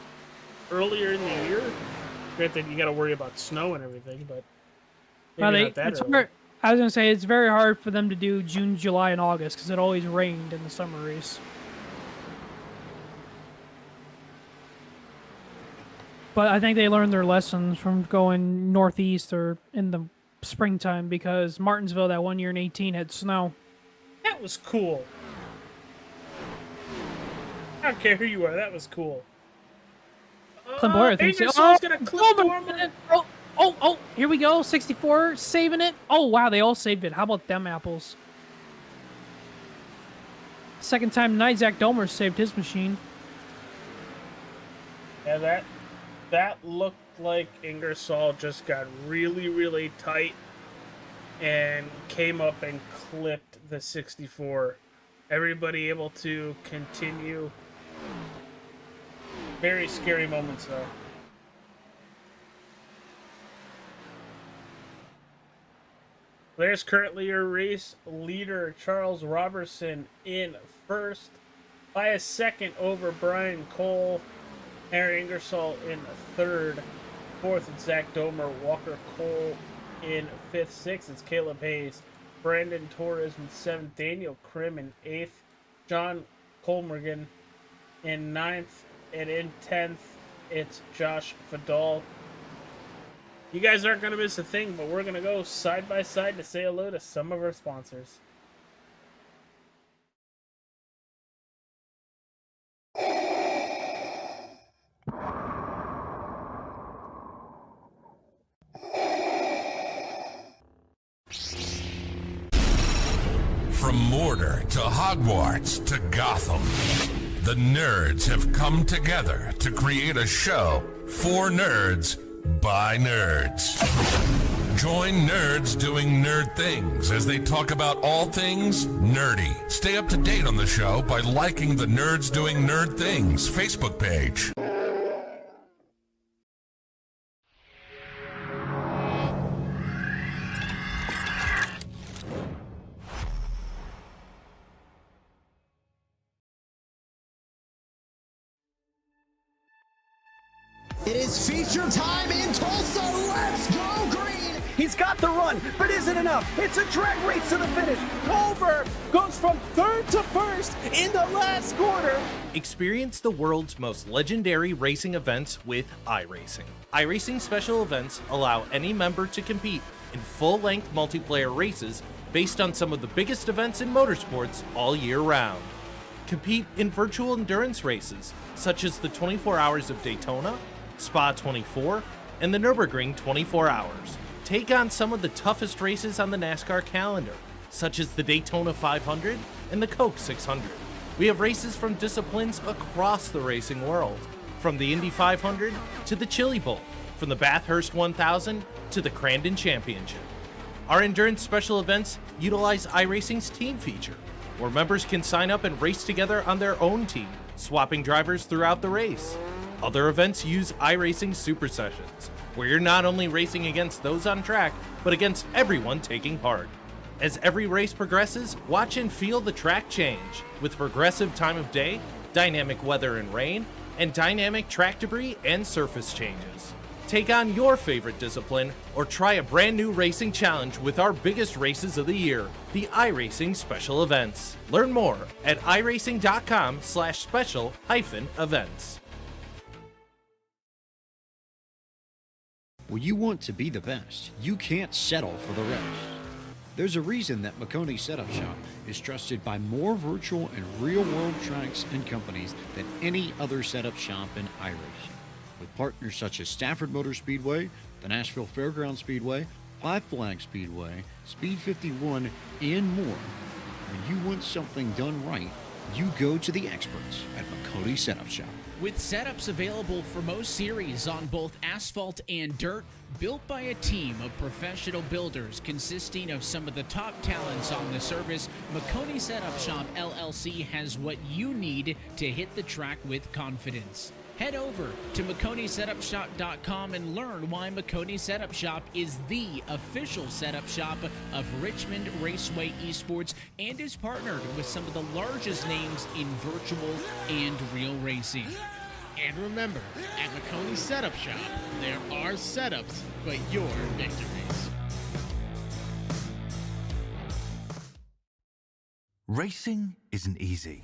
earlier in the year. Granted, you got to worry about snow and everything, but maybe not that early. I was gonna say it's very hard for them to do June, July, and August because it always rained in the summer race. But I think they learned their lessons from going northeast or in the springtime because Martinsville that one year in 18 had snow. That was cool. I don't care who you are. That was cool. Clint Boyer thinks Ingersoll's gonna clip Dorman. Oh, here we go. 64 saving it. Oh, wow, they all saved it. How about them apples? Second time tonight, Zach Domer saved his machine. Yeah, that looked like Ingersoll just got really, really tight and came up and clipped the 64. Everybody able to continue. Very scary moments, though. There's currently your race leader, Charles Robertson, in first by a second over Brian Cole. Aaron Ingersoll in third. Fourth, it's Zach Domer. Walker Cole in fifth. Sixth, it's Caleb Hayes. Brandon Torres in seventh. Daniel Krim in eighth. John Colmergan in ninth. And in 10th, it's Josh Fadal. You guys aren't going to miss a thing, but we're going to go side by side to say hello to some of our sponsors. From Mordor to Hogwarts to Gotham, the nerds have come together to create a show for nerds by nerds. Join nerds doing nerd things as they talk about all things nerdy. Stay up to date on the show by liking the Nerds Doing Nerd Things Facebook page. It is feature time in Tulsa. Let's go green. He's got the run, but is it enough? It's a drag race to the finish. Goldberg goes from third to first in the last quarter. Experience the world's most legendary racing events with iRacing. iRacing special events allow any member to compete in full-length multiplayer races based on some of the biggest events in motorsports all year round. Compete in virtual endurance races such as the 24 Hours of Daytona, Spa 24, and the Nürburgring 24 Hours. Take on some of the toughest races on the NASCAR calendar, such as the Daytona 500 and the Coke 600. We have races from disciplines across the racing world, from the Indy 500 to the Chili Bowl, from the Bathurst 1000 to the Crandon Championship. Our endurance special events utilize iRacing's team feature, where members can sign up and race together on their own team, swapping drivers throughout the race. Other events use iRacing Super Sessions, where you're not only racing against those on track, but against everyone taking part. As every race progresses, watch and feel the track change, with progressive time of day, dynamic weather and rain, and dynamic track debris and surface changes. Take on your favorite discipline, or try a brand new racing challenge with our biggest races of the year, the iRacing Special Events. Learn more at iracing.com/special-events. When you want to be the best, you can't settle for the rest. There's a reason that Makoni Setup Shop is trusted by more virtual and real-world tracks and companies than any other setup shop in iRacing. With partners such as Stafford Motor Speedway, the Nashville Fairgrounds Speedway, Five Flag Speedway, Speed 51, and more. When you want something done right, you go to the experts at Makoni Setup Shop. With setups available for most series on both asphalt and dirt, built by a team of professional builders consisting of some of the top talents on the service, Makoni Setup Shop LLC has what you need to hit the track with confidence. Head over to MakoniSetupShop.com and learn why Makoni Setup Shop is the official setup shop of Richmond Raceway Esports and is partnered with some of the largest names in virtual and real racing. And remember, at Makoni Setup Shop, there are setups, but your victories. Racing isn't easy,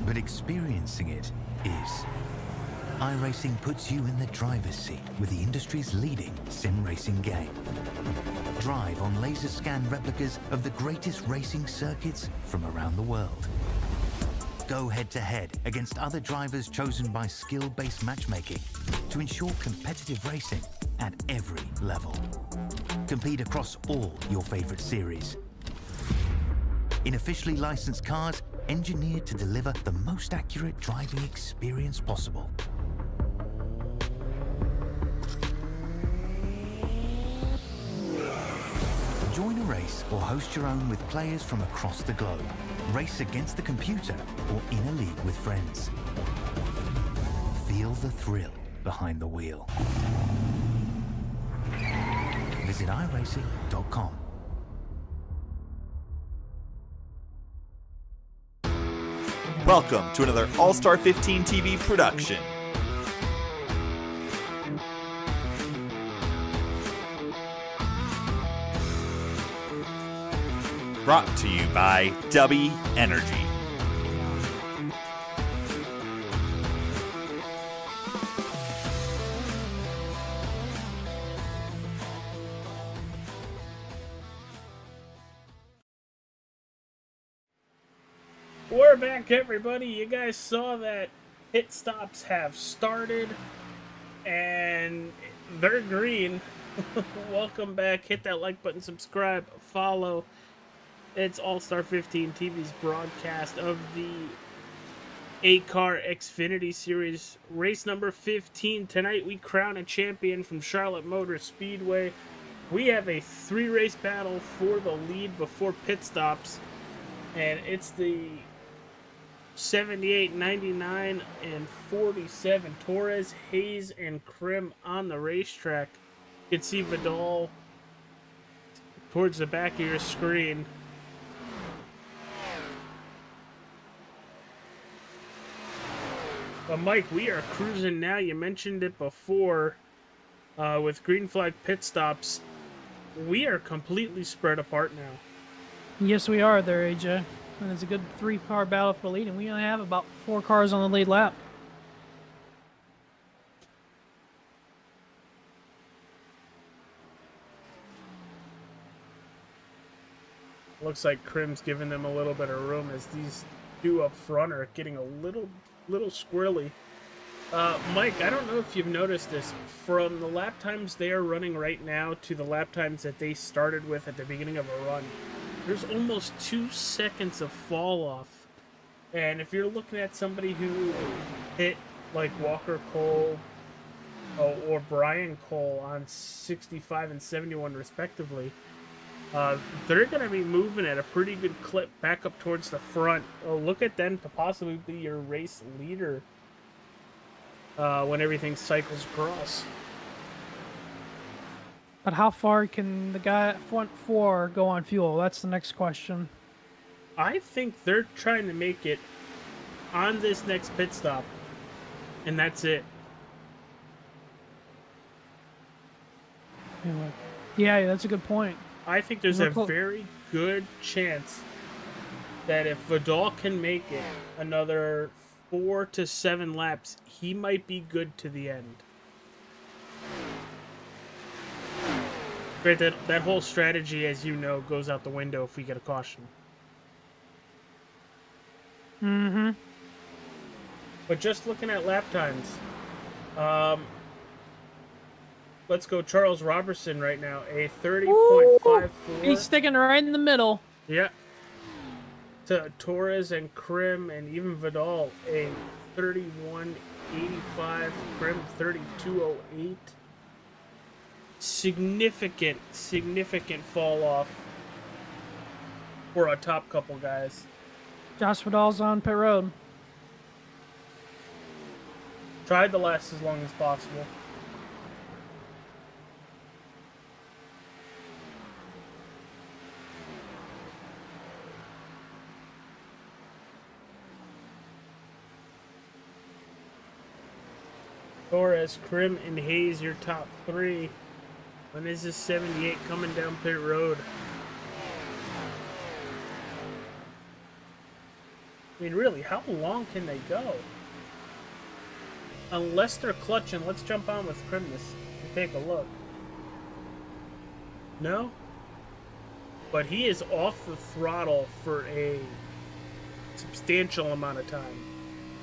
but experiencing it is. iRacing puts you in the driver's seat with the industry's leading sim racing game. Drive on laser scan replicas of the greatest racing circuits from around the world. go head-to-head against other drivers chosen by skill-based matchmaking to ensure competitive racing at every level. Compete across all your favorite series. In officially licensed cars, engineered to deliver the most accurate driving experience possible. Join a race or host your own with players from across the globe. Race against the computer or in a league with friends. Feel the thrill behind the wheel. Visit iRacing.com. Welcome to another All-Star 15 TV production. Brought to you by W Energy. We're back, everybody. You guys saw that pit stops have started, and they're green. Welcome back. Hit that like button, subscribe, follow. It's All-Star 15 TV's broadcast of the ACAR Xfinity Series, race number 15. Tonight we crown a champion from Charlotte Motor Speedway. We have a 3-race battle for the lead before pit stops, and it's the 78, 99, and 47. Torres, Hayes, and Krim on the racetrack. You can see Vidal towards the back of your screen. But Mike, we are cruising now. You mentioned it before with green flag pit stops. We are completely spread apart now. Yes, we are there, AJ. And it's a good 3-car battle for the lead, and we only have about 4 cars on the lead lap. Looks like Krim's giving them a little bit of room as these two up front are getting a little squirrely. Mike, I don't know if you've noticed this. From the lap times they are running right now to the lap times that they started with at the beginning of a run, there's almost 2 seconds of fall off. And if you're looking at somebody who hit like Walker Cole or Brian Cole on 65 and 71 respectively, they're going to be moving at a pretty good clip back up towards the front. Look at them to possibly be your race leader when everything cycles across. But how far can the guy at front 4 go on fuel? That's the next question. I think they're trying to make it on this next pit stop, and that's it. Yeah, that's a good point. I think there's a very good chance that if Vidal can make it another 4 to 7 laps, he might be good to the end. Right, that whole strategy, as you know, goes out the window if we get a caution. Mm-hmm. But just looking at lap times, let's go Charles Robertson right now, a 30.54. He's sticking right in the middle. Yeah. To Torres and Krim and even Vidal, a 31.85. Krim 32.08. Significant fall off for a top couple guys. Josh Vidal's on pit road. Tried to last as long as possible. Torres, Krim, and Hayes, your top 3. When is this 78 coming down pit road? I mean, really, how long can they go? Unless they're clutching, let's jump on with Krim and take a look. No? But he is off the throttle for a substantial amount of time.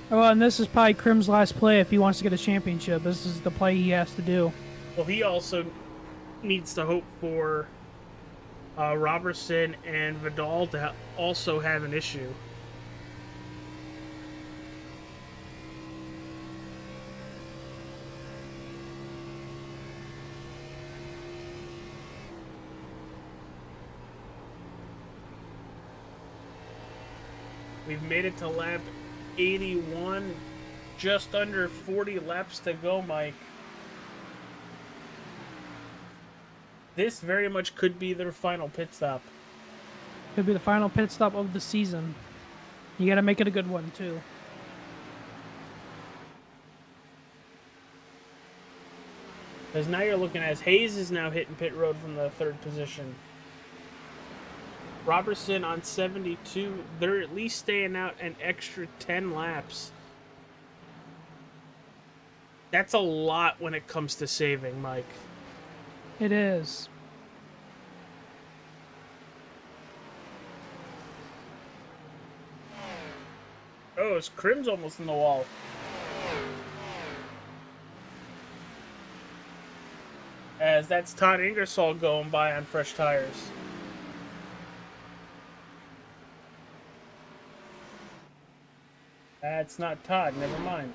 Well, and this is probably Krim's last play if he wants to get a championship. This is the play he has to do. Well, he also needs to hope for Robertson and Vidal to also have an issue. We've made it to lap 81, just under 40 laps to go, Mike. This very much could be their final pit stop. Could be the final pit stop of the season. You got to make it a good one, too. Because now you're looking as Hayes is now hitting pit road from the 3rd position. Robertson on 72. They're at least staying out an extra 10 laps. That's a lot when it comes to saving, Mike. It is. Oh, it's Krim's almost in the wall. As that's Todd Ingersoll going by on fresh tires. That's not Todd, never mind.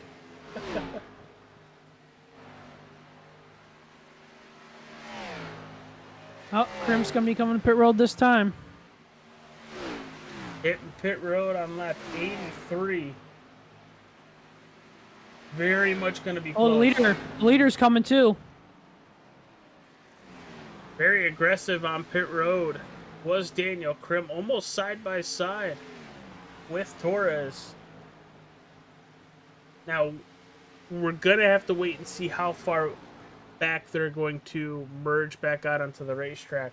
Oh, Krim's going to be coming to pit road this time. Hitting pit road on lap 83. Very much going to be close. Oh, the leader's coming too. Very aggressive on pit road was Daniel Krim, almost side by side with Torres. Now, we're going to have to wait and see how far back they're going to merge back out onto the racetrack.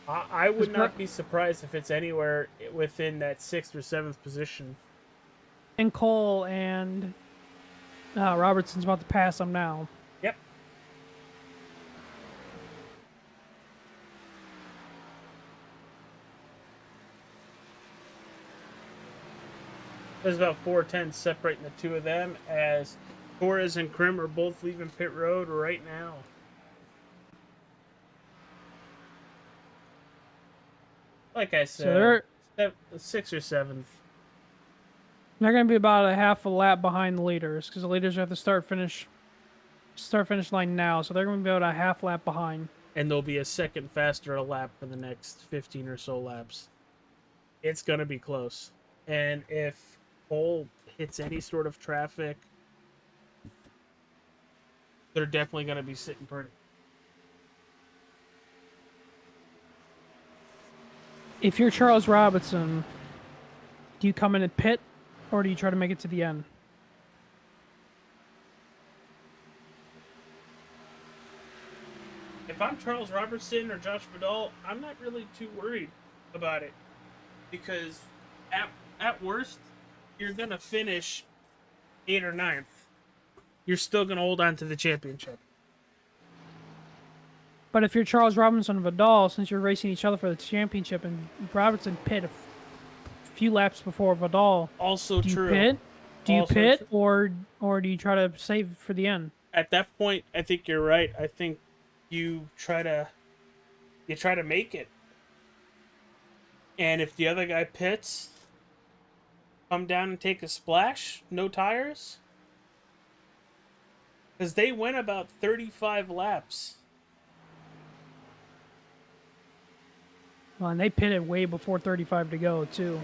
I would not be surprised if it's anywhere within that 6th or 7th position. And Cole and Robertson's about to pass them now. Yep. There's about 4 tenths separating the two of them as Torres and Krim are both leaving pit road right now. Like I said, so 6th or 7th. They're going to be about a half a lap behind the leaders because the leaders have the start-finish line now, so they're going to be about a half lap behind. And there'll be a second faster a lap for the next 15 or so laps. It's going to be close. And if Cole hits any sort of traffic, they're definitely going to be sitting pretty. If you're Charles Robinson, do you come in and pit, or do you try to make it to the end? If I'm Charles Robertson or Josh Vidal, I'm not really too worried about it. Because at worst, you're going to finish 8th or 9th. You're still going to hold on to the championship. But if you're Charles Robinson and Vidal, since you're racing each other for the championship, and Robinson pit a few laps before Vidal, also do you true. pit? Do you Also pit, true. or do you try to save for the end? At that point, I think you're right. I think you try to make it. And if the other guy pits, come down and take a splash, no tires. Because they went about 35 laps. Well, and they pitted way before 35 to go, too.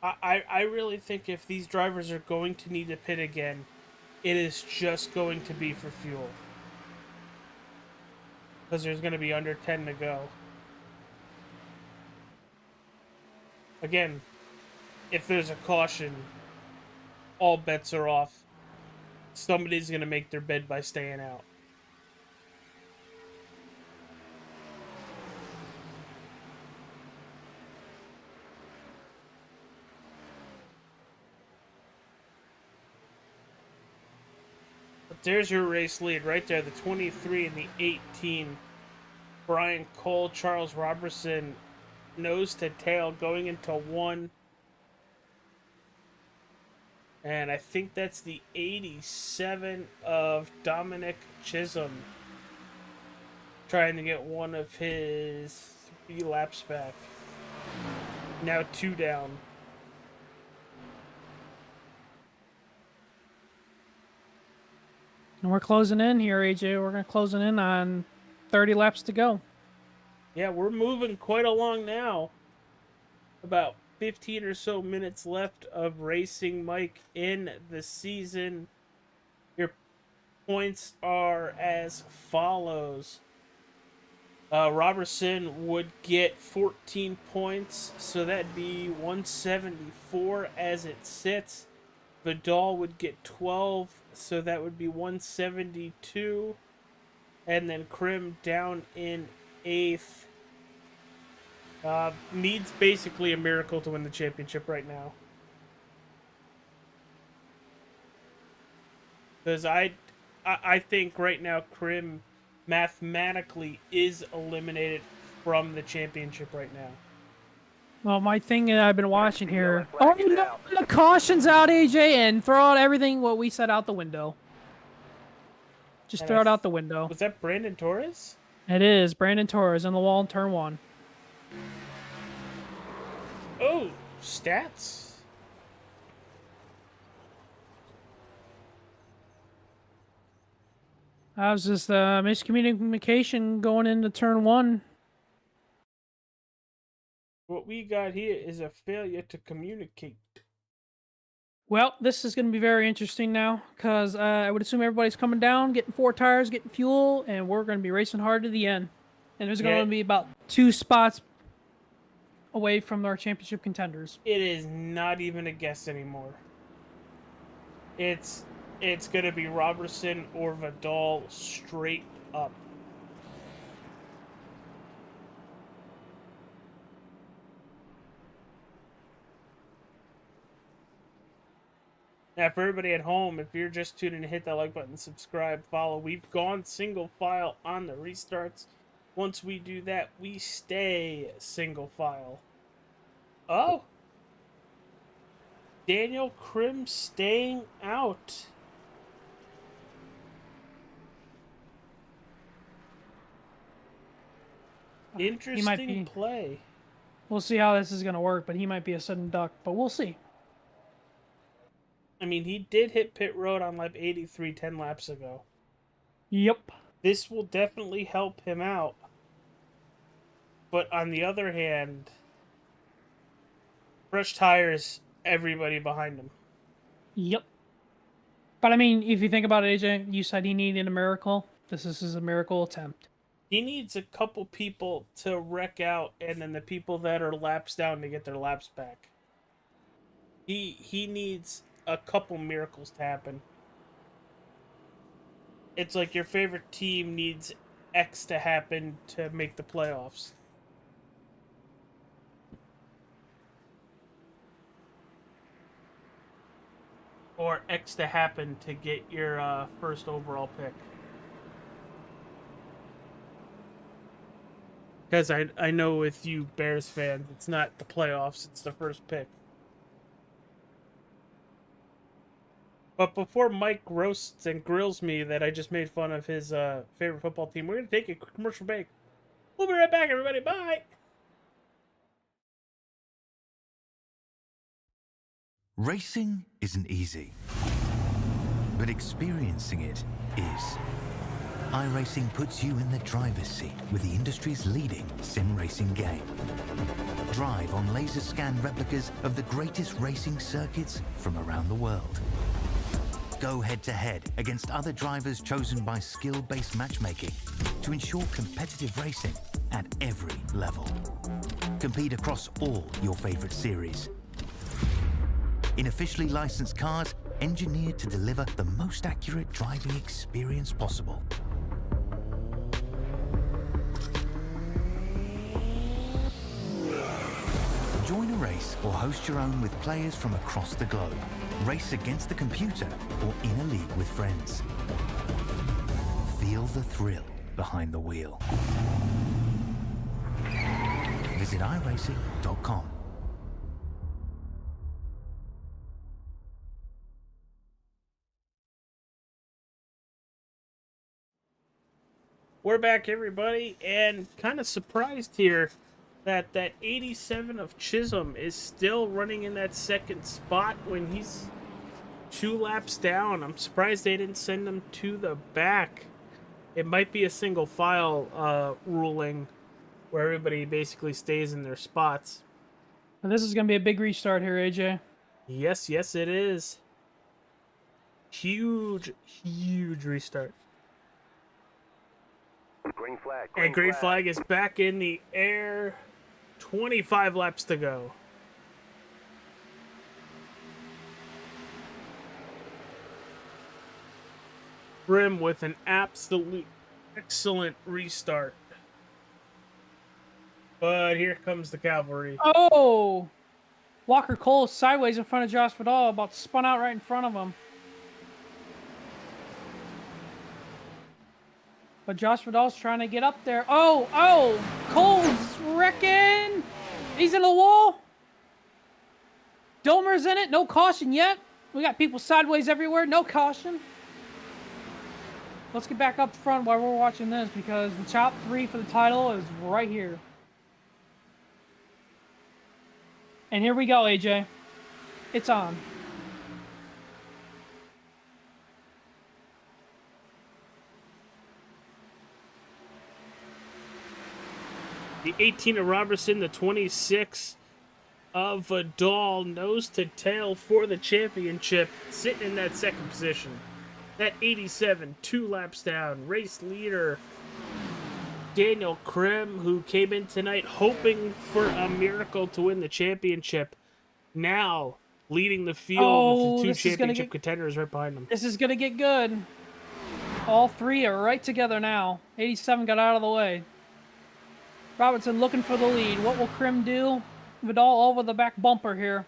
I really think if these drivers are going to need to pit again, it is just going to be for fuel. Because there's going to be under 10 to go. Again, if there's a caution, all bets are off. Somebody's going to make their bed by staying out. But there's your race lead right there, the 23 and the 18. Brian Cole, Charles Robertson, nose to tail going into 1. And I think that's the 87 of Dominic Chisholm, trying to get one of his 3 laps back. Now 2 down. And we're closing in here, AJ. We're going to closing in on 30 laps to go. Yeah, we're moving quite along now. About 15 or so minutes left of racing, Mike, in the season. Your points are as follows. Robertson would get 14 points, so that'd be 174 as it sits. Vidal would get 12, so that would be 172. And then Krim down in 8th. Needs basically a miracle to win the championship right now. Because I think right now Krim mathematically is eliminated from the championship right now. Well, my thing that I've been watching here. Oh, no, the caution's out, AJ, and throw out everything what we said out the window. Just throw it out the window. Was that Brandon Torres? It is. Brandon Torres on the wall in turn 1. Oh, stats. That was just miscommunication going into turn 1. What we got here is a failure to communicate. Well, this is going to be very interesting now, because I would assume everybody's coming down, getting 4 tires, getting fuel, and we're going to be racing hard to the end. And there's going to be about 2 spots away from our championship contenders. It is not even a guess anymore. It's going to be Robertson or Vidal straight up. Now, for everybody at home, if you're just tuning in, hit that like button, subscribe, follow. We've gone single file on the restarts. Once we do that, we stay single file. Oh! Daniel Krim staying out. Interesting play. We'll see how this is going to work, but he might be a sudden duck, but we'll see. I mean, he did hit pit road on lap 83 10 laps ago. Yep. This will definitely help him out. But on the other hand, fresh tires, everybody behind him. Yep. But I mean, if you think about it, AJ, you said he needed a miracle. This is a miracle attempt. He needs a couple people to wreck out, and then the people that are laps down to get their laps back. He needs a couple miracles to happen. It's like your favorite team needs X to happen to make the playoffs. Or X to happen to get your first overall pick. Because I know with you Bears fans, it's not the playoffs, it's the first pick. But before Mike roasts and grills me that I just made fun of his favorite football team, we're going to take a quick commercial break. We'll be right back, everybody. Bye! Racing isn't easy, but experiencing it is. iRacing puts you in the driver's seat with the industry's leading sim racing game. Drive on laser scan replicas of the greatest racing circuits from around the world. Go head-to-head against other drivers chosen by skill-based matchmaking to ensure competitive racing at every level. Compete across all your favorite series. In officially licensed cars, engineered to deliver the most accurate driving experience possible. Join a race or host your own with players from across the globe. Race against the computer or in a league with friends. Feel the thrill behind the wheel. visit iRacing.com. We're back, everybody, and kind of surprised here that 87 of Chisholm is still running in that second spot when he's 2 laps down. I'm surprised they didn't send him to the back. It might be a single file ruling where everybody basically stays in their spots. And this is going to be a big restart here, AJ. Yes, it is. Huge restart. Green flag. And green flag is back in the air. 25 laps to go. Brim with an absolute excellent restart. But here comes the cavalry. Oh! Walker Cole sideways in front of Josh Vidal, about spun out right in front of him. But Josh Vidal's trying to get up there. Oh! Cole's wrecking! He's in the wall! Domer's in it, no caution yet. We got people sideways everywhere, no caution. Let's get back up front while we're watching this because the top 3 for the title is right here. And here we go, AJ. It's on. The 18 of Robertson, the 26 of Vidal, nose to tail for the championship, sitting in that second position. That 87, 2 laps down. Race leader Daniel Krim, who came in tonight hoping for a miracle to win the championship, now leading the field with the 2 championship contenders right behind him. This is going to get good. All 3 are right together now. 87 got out of the way. Robertson looking for the lead. What will Krim do? Vidal over the back bumper here.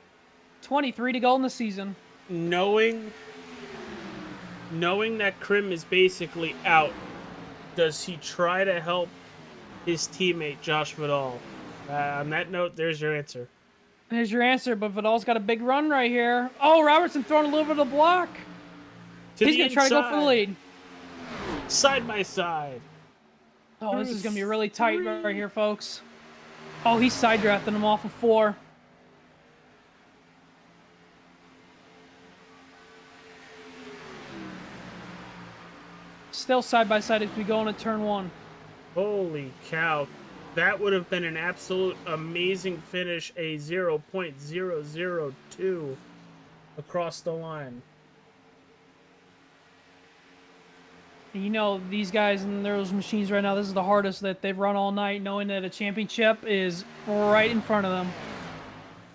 23 to go in the season. Knowing that Krim is basically out, does he try to help his teammate Josh Vidal? On that note, there's your answer. There's your answer, but Vidal's got a big run right here. Oh, Robertson throwing a little bit of the block. He's going to try to go for the lead. Side by side. Oh, this is going to be really tight right here, folks. Oh, he's side drafting him off of 4. Still side by side as we go into turn 1. Holy cow. That would have been an absolute amazing finish, a 0.002 across the line. And you know, these guys in those machines right now, this is the hardest that they've run all night, knowing that a championship is right in front of them.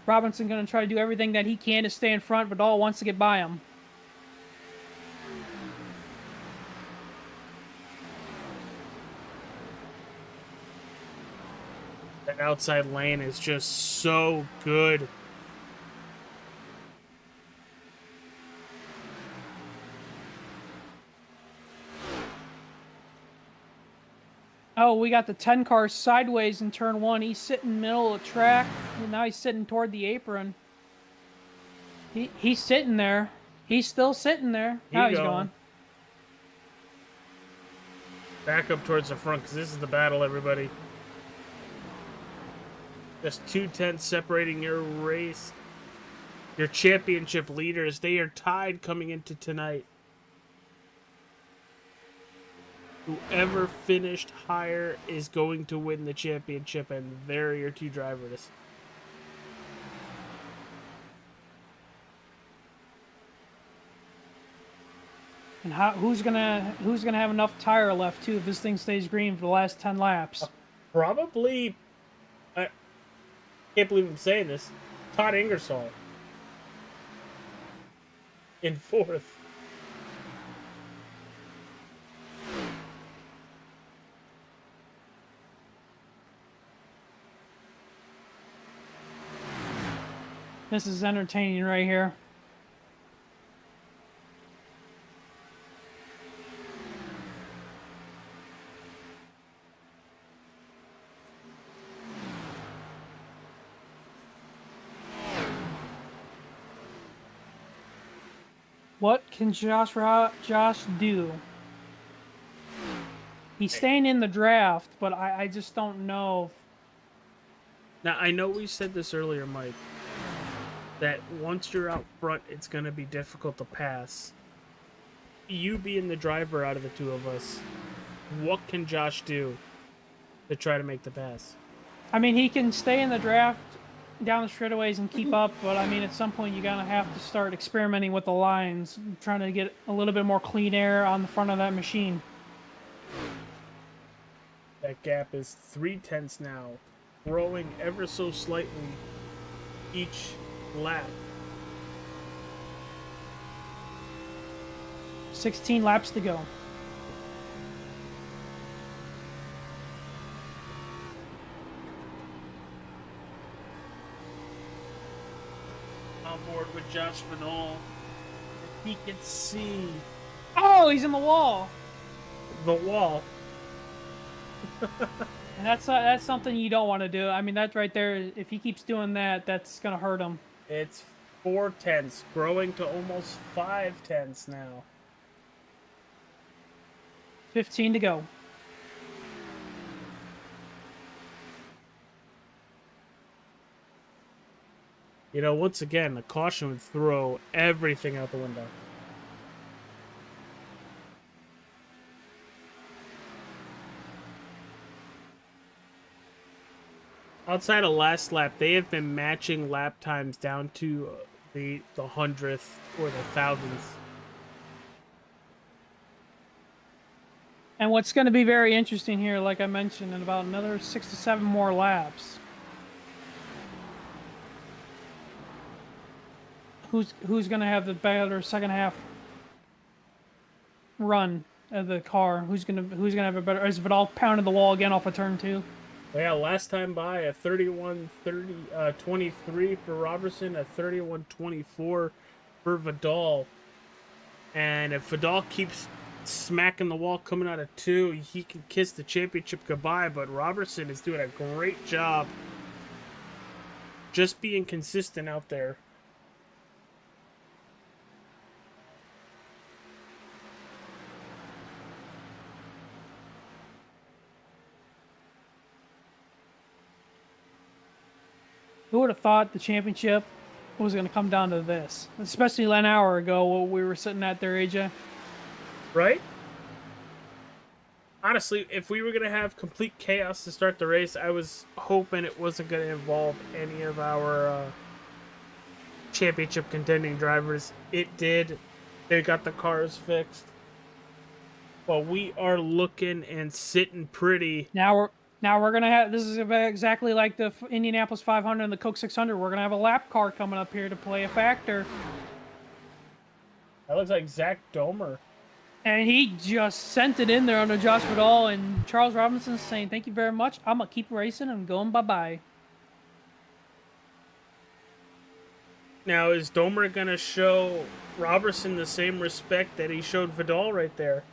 Robinson going to try to do everything that he can to stay in front, but Vidal wants to get by him. That outside lane is just so good. Oh, we got the 10 car sideways in turn 1. He's sitting middle of the track, and now he's sitting toward the apron. He's sitting there. He's still sitting there. Now he's gone. Back up towards the front, because this is the battle, everybody. Just 2/10 separating your race. Your championship leaders, they are tied coming into tonight. Whoever finished higher is going to win the championship, and there are your 2 drivers. And who's gonna have enough tire left too if this thing stays green for the last 10 laps? Probably. I can't believe I'm saying this. Todd Ingersoll in 4th. This is entertaining right here. What can Josh do? He's staying in the draft, but I just don't know. Now, I know we said this earlier, Mike, that once you're out front, it's going to be difficult to pass. You being the driver out of the two of us, what can Josh do to try to make the pass? I mean, he can stay in the draft down the straightaways and keep up, but I mean, at some point, you're going to have to start experimenting with the lines, trying to get a little bit more clean air on the front of that machine. That gap is 0.3 now, growing ever so slightly each lap. 16 laps to go. On board with Josh Vanol. He can see Oh, he's in the wall. the wall. And that's something you don't want to do. I mean, that right there, if he keeps doing that, that's going to hurt him. It's 0.4, growing to almost 0.5 now. 15 to go. You know, once again, the caution would throw everything out the window. Outside of last lap, they have been matching lap times down to the 100th or the 1000th. And what's going to be very interesting here, like I mentioned, in about another 6 to 7 more laps, who's going to have the better second half run of the car? Who's going to have a better? Is Vidal pounding the wall again off of turn 2? Yeah, last time by a 31-23 for Robertson, a 31-24 for Vidal. And if Vidal keeps smacking the wall coming out of 2, he can kiss the championship goodbye, but Robertson is doing a great job just being consistent out there. Who would have thought the championship was going to come down to this? Especially an hour ago when we were sitting at there, AJ. Right? Honestly, if we were going to have complete chaos to start the race, I was hoping it wasn't going to involve any of our championship contending drivers. It did. They got the cars fixed. But we are looking and sitting pretty. Now we're going to have, this is exactly like the Indianapolis 500 and the Coke 600. We're going to have a lap car coming up here to play a factor. That looks like Zach Domer. And he just sent it in there under Josh Vidal, and Charles Robinson saying, thank you very much. I'm going to keep racing and going bye-bye. Now, is Domer going to show Robertson the same respect that he showed Vidal right there?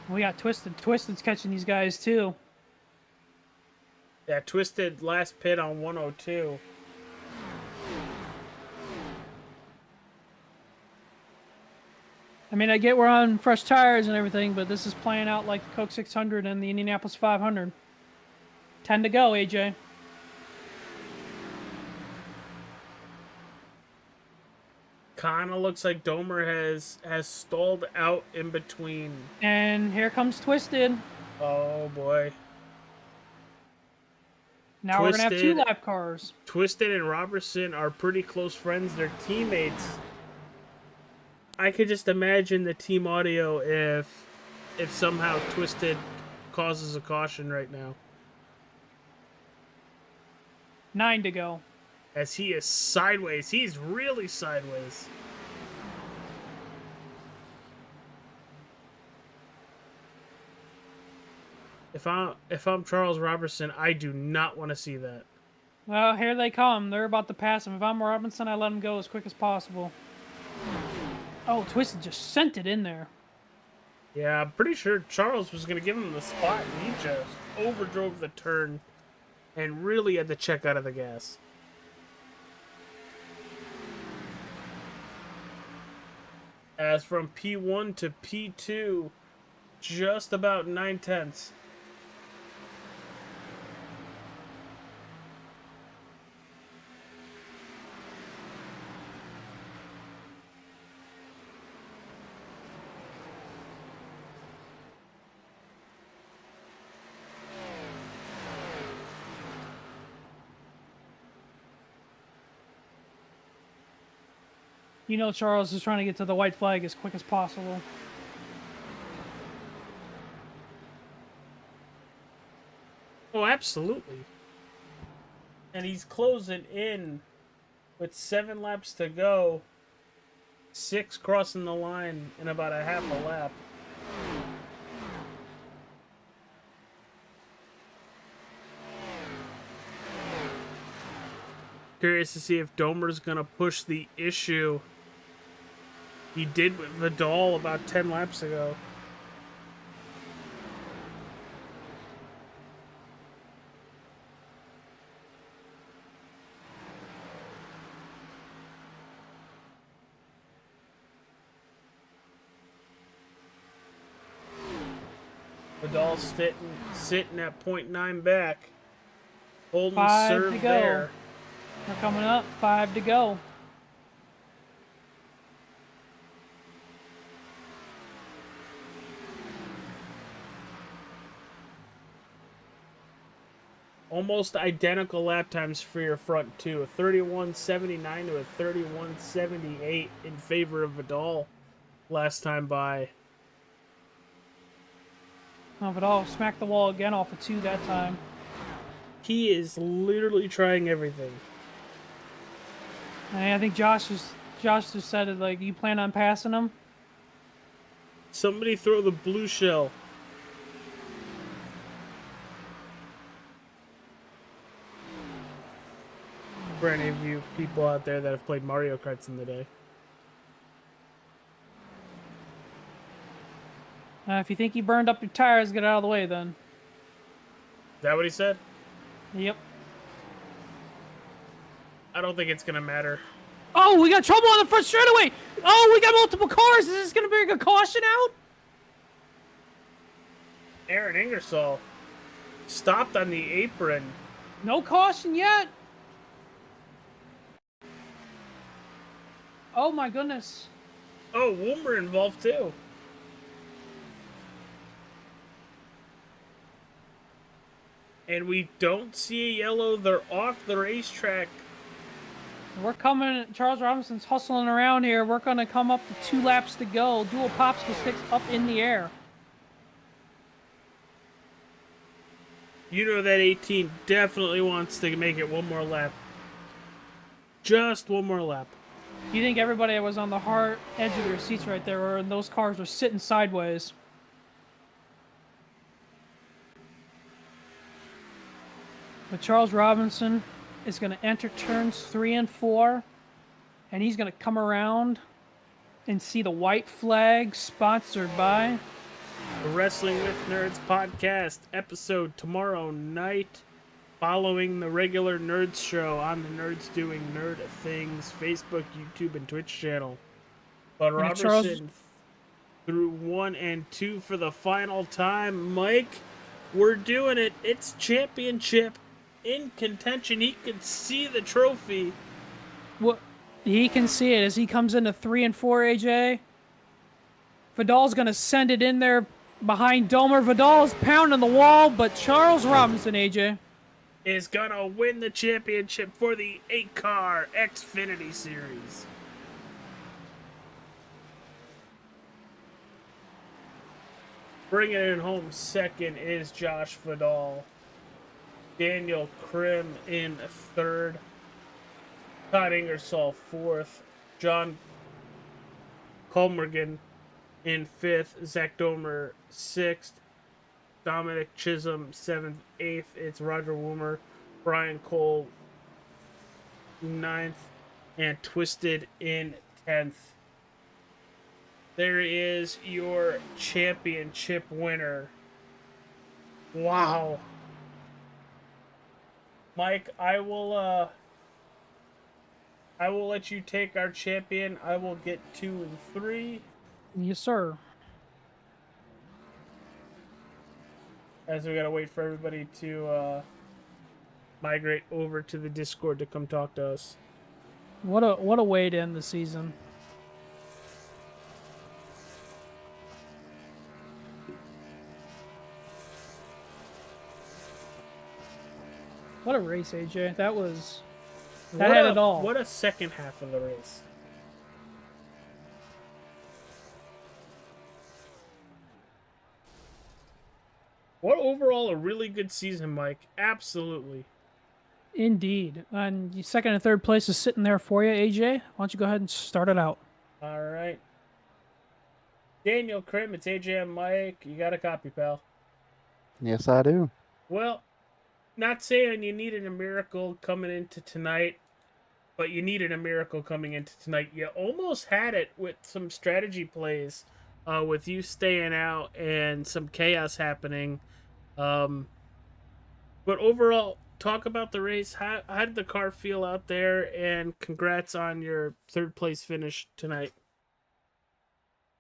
We got Twisted. Twisted's catching these guys, too. Yeah, Twisted last pit on 102. I mean, I get we're on fresh tires and everything, but this is playing out like the Coke 600 and the Indianapolis 500. 10 to go, AJ. Kind of looks like Domer has stalled out in between. And here comes Twisted. Oh, boy. Now we're going to have 2 lap cars. Twisted and Robertson are pretty close friends. They're teammates. I could just imagine the team audio if somehow Twisted causes a caution right now. 9 to go. As he is sideways. He's really sideways. If I'm Charles Robertson, I do not want to see that. Well, here they come. They're about to pass him. If I'm Robinson, I let him go as quick as possible. Oh, Twisted just sent it in there. Yeah, I'm pretty sure Charles was going to give him the spot, and he just overdrove the turn and really had to check out of the gas. As from P1 to P2, just about 9/10. You know Charles is trying to get to the white flag as quick as possible. Oh, absolutely. And he's closing in with 7 laps to go. 6 crossing the line in about a half a lap. Curious to see if Domer's going to push the issue he did with Vidal about 10 laps ago. Vidal sitting at 0.9 back. Holding 5 serve to go. there. We're coming up. 5 to go. Almost identical lap times for your front two. A 31.79 to a 31.78 in favor of Vidal last time by. Oh, Vidal smacked the wall again off of 2 that time. He is literally trying everything. And I think Josh just said it, like, you plan on passing him? Somebody throw the blue shell. For any of you people out there that have played Mario Karts in the day. If you think you burned up your tires, get out of the way then. Is that what he said? Yep. I don't think it's going to matter. Oh, we got trouble on the front straightaway! Oh, we got multiple cars! Is this going to bring a caution out? Aaron Ingersoll stopped on the apron. No caution yet. Oh my goodness. Oh, Woomer involved too. And we don't see a yellow. They're off the racetrack. We're coming. Charles Robinson's hustling around here. We're going to come up to 2 laps to go. Dual popsicle sticks up in the air. You know that 18 definitely wants to make it one more lap. Just one more lap. You think everybody was on the hard edge of their seats right there, or those cars were sitting sideways? But Charles Robinson is going to enter turns 3 and 4, and he's going to come around and see the white flag sponsored by the Wrestling with Nerds podcast episode tomorrow night, following the regular Nerds show on the Nerds Doing Nerd Things Facebook, YouTube, and Twitch channel. But Robertson through 1 and 2 for the final time. Mike, we're doing it. It's championship in contention. He can see the trophy. What? He can see it as he comes into 3 and 4, AJ. Vidal's going to send it in there behind Domer. Vidal's pounding the wall, but Charles Robinson, AJ, is going to win the championship for the ACAR Xfinity Series. Bringing it home second is Josh Vidal. Daniel Krim in third. Todd Ingersoll fourth. John Colmergan in fifth. Zach Domer sixth. Dominic Chisholm seventh. Eighth, it's Roger Woomer. Brian Cole ninth. And Twisted in 10th. There is your championship winner. Wow. Mike, I will I will let you take our champion. I will get 2 and 3. Yes, sir. As we gotta wait for everybody to migrate over to the Discord to come talk to us. What a way to end the season. What a race, AJ. That had it all. What a second half of the race. What overall a really good season, Mike. Absolutely. Indeed. And your second and third place is sitting there for you, AJ. Why don't you go ahead and start it out? All right. Daniel, Krim, it's AJ and Mike. You got a copy, pal. Yes, I do. Well, not saying you needed a miracle coming into tonight, but you needed a miracle coming into tonight. You almost had it with some strategy plays, with you staying out and some chaos happening. But overall, talk about the race. How did the car feel out there? And congrats on your third place finish tonight.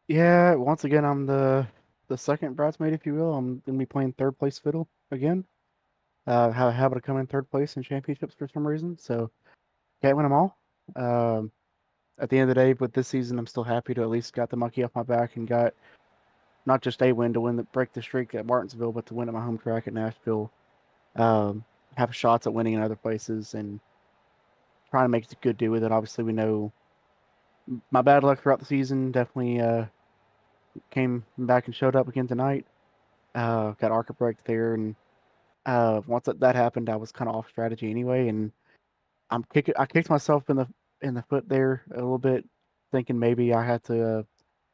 Yeah, once again, I'm the second bridesmaid, if you will. I'm gonna be playing third place fiddle again. Have a habit of coming in third place in championships for some reason, so can't win them all. At the end of the day, with this season, I'm still happy to at least got the monkey off my back and got not just a win to break the streak at Martinsville, but to win at my home track at Nashville. Have shots at winning in other places and trying to make a good do with it. Obviously, we know my bad luck throughout the season definitely came back and showed up again tonight. Got ARCA break there, and once that happened, I was kind of off strategy anyway, and I kicked myself in the foot there a little bit, thinking maybe I had to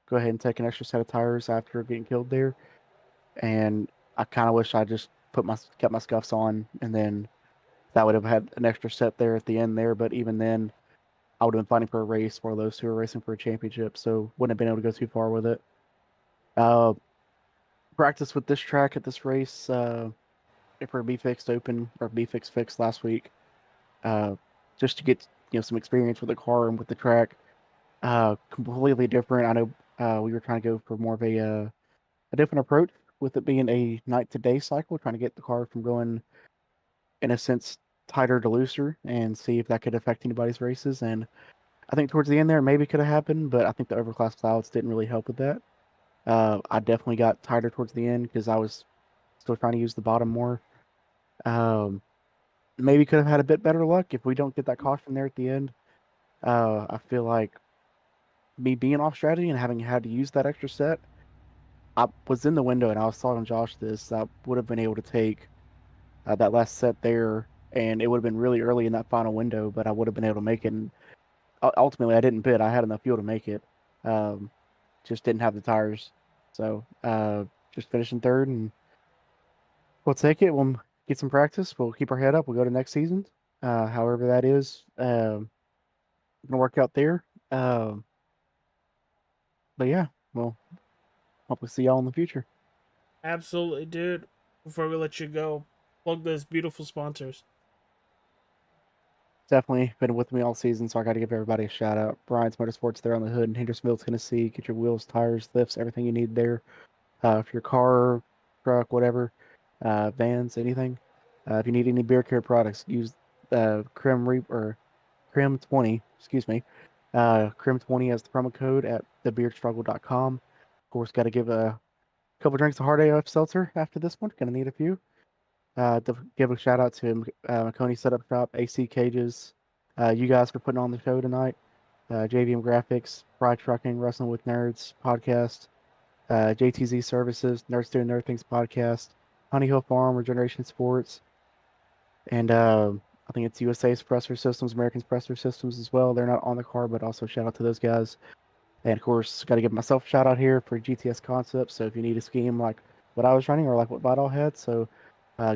go ahead and take an extra set of tires after getting killed there, and I kind of wish I just kept my scuffs on, and then that would have had an extra set there at the end there. But even then, I would have been fighting for a race while those two were racing for a championship, so wouldn't have been able to go too far with it. Practice with this track at this race for B-Fix Open or B-Fix Fix last week, just to get some experience with the car and with the track. Completely different. I know we were trying to go for more of a different approach with it being a night to day cycle, trying to get the car from going in a sense tighter to looser and see if that could affect anybody's races. And I think towards the end there, maybe could have happened, but I think the overclass clouds didn't really help with that. I definitely got tighter towards the end because I was still trying to use the bottom more. Maybe could have had a bit better luck if we don't get that caution there at the end. I feel like me being off strategy and having had to use that extra set, I was in the window and I was telling Josh this. I would have been able to take that last set there, and it would have been really early in that final window, but I would have been able to make it. And ultimately, I didn't pit. I had enough fuel to make it. Just didn't have the tires. So just finishing third, and we'll take it. We'll get some practice. We'll keep our head up. We'll go to next season. However that is, gonna work out there. But yeah, we'll hopefully see y'all in the future. Absolutely, dude. Before we let you go, plug those beautiful sponsors. Definitely been with me all season, so I got to give everybody a shout out. Brian's Motorsports there on the hood in Hendersonville, Tennessee. Get your wheels, tires, lifts, everything you need there. For your car, truck, whatever, vans, anything. If you need any beer care products, use Crim20, excuse me. Crim20 as the promo code at thebeardstruggle.com. Of course, got to give a couple drinks of hard AF seltzer after this one. Gonna need a few. To give a shout out to Maconi Setup Shop, AC Cages, you guys for putting on the show tonight. JVM Graphics, Pride Trucking, Wrestling with Nerds podcast, JTZ Services, Nerds Doing Nerd Things podcast, Honey Hill Farm, Regeneration Sports, and I think it's USA Suppressor Systems, American Suppressor Systems as well. They're not on the card, but also shout out to those guys. And of course, got to give myself a shout out here for GTS Concepts. So if you need a scheme like what I was running or like what Vidal had, so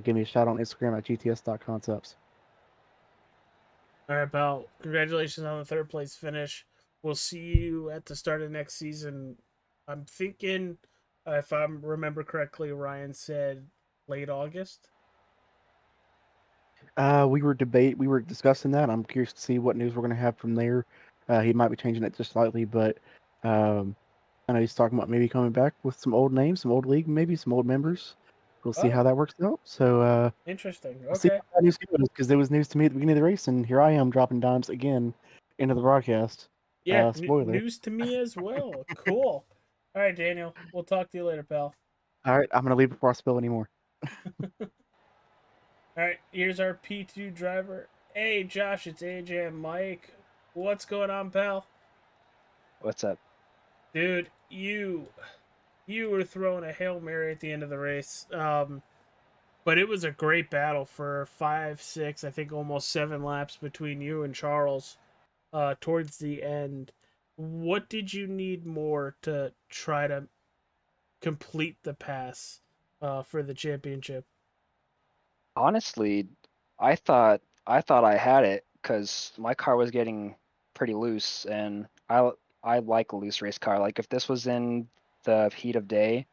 give me a shout on Instagram at gts.concepts. All right, pal. Congratulations on the third place finish. We'll see you at the start of next season. I'm thinking, if I remember correctly, Ryan said late August. We were discussing that. I'm curious to see what news we're gonna have from there. He might be changing it just slightly, but I know he's talking about maybe coming back with some old names, some old league, maybe some old members. We'll see how that works out. So Interesting. we'll see Okay. how that news goes, because there was news to me at the beginning of the race, and here I am dropping dimes again into the broadcast. Yeah, Spoiler. news to me as well. Cool. All right, Daniel. We'll talk to you later, pal. All right, I'm gonna leave before I spill any more. All right, here's our P2 driver. Hey, Josh, it's AJ and Mike. What's going on, pal? What's up? Dude, you were throwing a Hail Mary at the end of the race. But it was a great battle for 5, 6, I think almost 7 laps between you and Charles towards the end. What did you need more to try to complete the pass for the championship? Honestly, I thought I had it because my car was getting pretty loose, and I like a loose race car. Like if this was in the heat of day,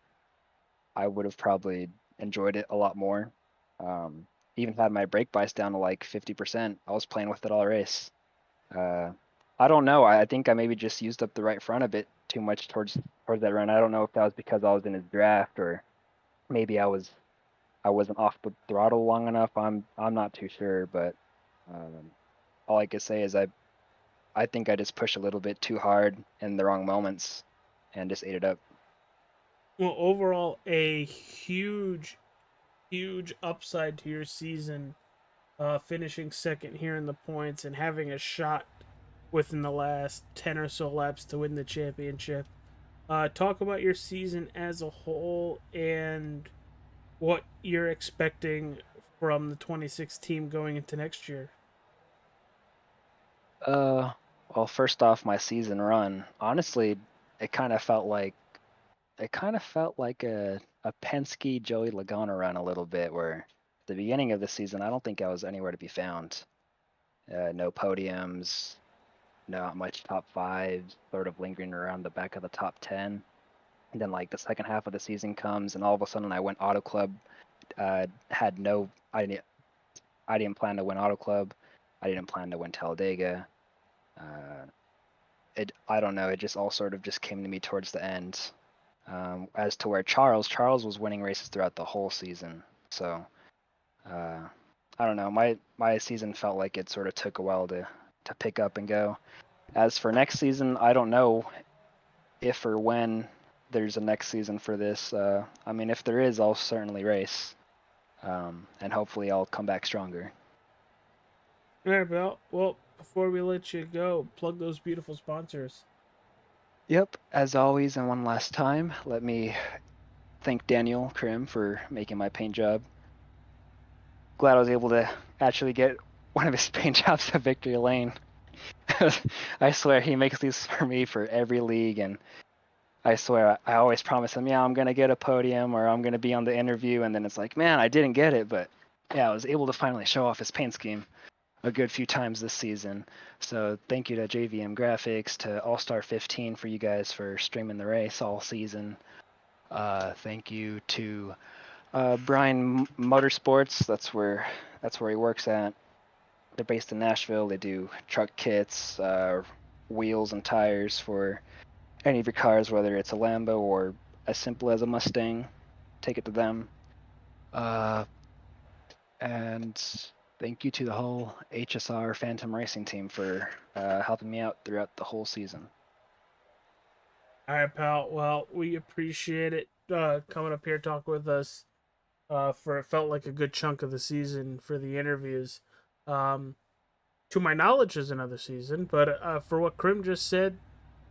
I would have probably enjoyed it a lot more. Even had my brake bias down to like 50%. I was playing with it all race. I don't know. I think I maybe just used up the right front a bit too much towards that run. I don't know if that was because I was in his draft or maybe I wasn't off the throttle long enough. I'm not too sure, but all I could say is I think I just pushed a little bit too hard in the wrong moments and just ate it up. Well, overall, a huge upside to your season, finishing second here in the points and having a shot within the last 10 or so laps to win the championship. Talk about your season as a whole and what you're expecting from the 26 team going into next year. Well, first off, my season run, honestly, it kind of felt like a Penske Joey Logano run a little bit, where at the beginning of the season, I don't think I was anywhere to be found. No podiums, not much top 5s, sort of lingering around the back of the top 10. And then like the second half of the season comes, and all of a sudden I went Auto Club. I didn't plan to win Auto Club. I didn't plan to win Talladega. I don't know. It just all sort of just came to me towards the end. As to where Charles was winning races throughout the whole season. So I don't know. My season felt like it sort of took a while to pick up and go. As for next season, I don't know if or when there's a next season for this. I mean, if there is, I'll certainly race. And hopefully I'll come back stronger. All right, Bill. Well, before we let you go, plug those beautiful sponsors. Yep, as always, and one last time, let me thank Daniel Krim for making my paint job. Glad I was able to actually get one of his paint jobs at Victory Lane. I swear he makes these for me for every league, and I swear I always promise him, yeah, I'm going to get a podium or I'm going to be on the interview, and then it's like, man, I didn't get it, but yeah, I was able to finally show off his paint scheme a good few times this season. So thank you to JVM Graphics, to All-Star 15 for you guys for streaming the race all season. Thank you to Brian Motorsports. That's where he works at. They're based in Nashville. They do truck kits, wheels and tires for any of your cars, whether it's a Lambo or as simple as a Mustang. Take it to them. And thank you to the whole HSR Phantom Racing team for helping me out throughout the whole season. All right, pal. Well, we appreciate it coming up here talking with us for it felt like a good chunk of the season for the interviews. To my knowledge, there's another season, but for what Krim just said,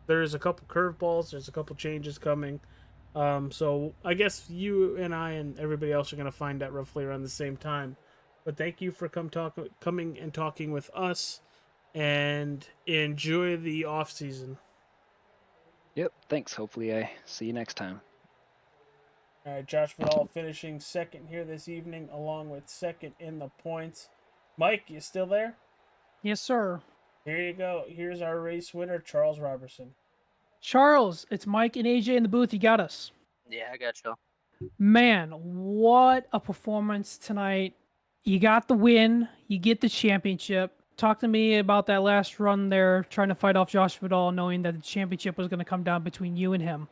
there's a couple curveballs, there's a couple changes coming. So I guess you and I and everybody else are going to find out roughly around the same time. But thank you for coming and talking with us, and enjoy the off season. Yep, thanks. Hopefully I see you next time. All right, Josh Vidal finishing second here this evening, along with second in the points. Mike, you still there? Yes, sir. Here you go. Here's our race winner, Charles Robertson. Charles, it's Mike and AJ in the booth. You got us. Yeah, I got you. Man, what a performance tonight. you got the win, you get the championship. Talk to me about that last run there, trying to fight off Josh Vidal, knowing that the championship was going to come down between you and him.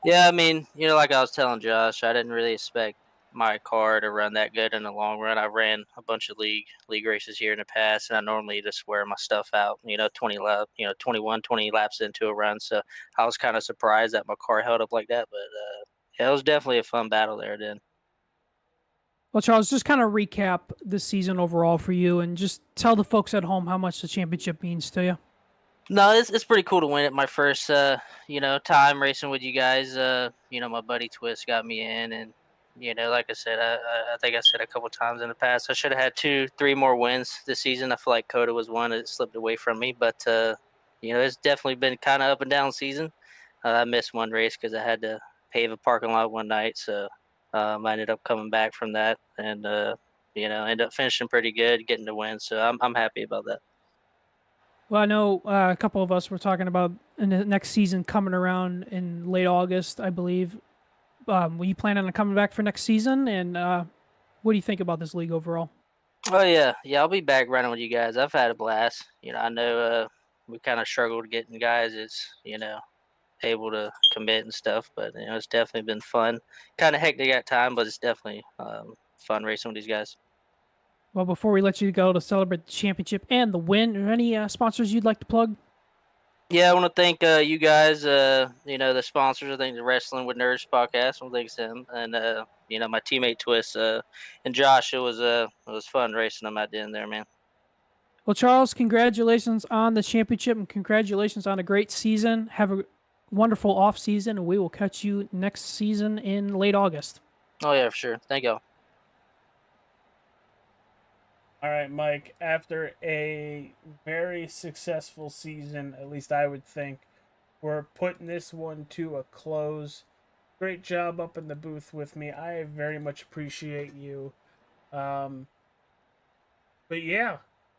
Yeah, I mean, like I was telling Josh, I didn't really expect my car to run that good in the long run. I ran a bunch of league races here in the past, and I normally just wear my stuff out, 20 laps into a run. So I was kind of surprised that my car held up like that, but yeah, it was definitely a fun battle there then. Well, Charles, just kind of recap this season overall for you and just tell the folks at home how much the championship means to you. No, it's pretty cool to win it. My first, time racing with you guys. My buddy Twist got me in, and like I said, I think I said a couple times in the past, I should have had 2-3 more wins this season. I feel like Coda was one that slipped away from me, but it's definitely been kind of up and down season. I missed one race because I had to pave a parking lot one night, so I ended up coming back from that, and ended up finishing pretty good, getting the win. So I'm happy about that. Well, I know a couple of us were talking about in the next season coming around in late August, I believe. Were you planning on coming back for next season? And what do you think about this league overall? Oh, yeah. Yeah, I'll be back running with you guys. I've had a blast. I know we kind of struggled getting guys that's, able to commit and stuff. But, it's definitely been fun. Kind of hectic at time, but it's definitely fun racing with these guys. Well, before we let you go to celebrate the championship and the win, are there any sponsors you'd like to plug? Yeah, I want to thank you guys, the sponsors. I think the Wrestling with Nerds podcast. I want to thank them. And, my teammate Twist and Josh. It was fun racing them at the end there, man. Well, Charles, congratulations on the championship and congratulations on a great season. Have a wonderful off season, and we will catch you next season in late August. Oh, yeah, for sure. Thank y'all. All right, Mike, after a very successful season, at least I would think, we're putting this one to a close. Great job up in the booth with me. I very much appreciate you. But yeah,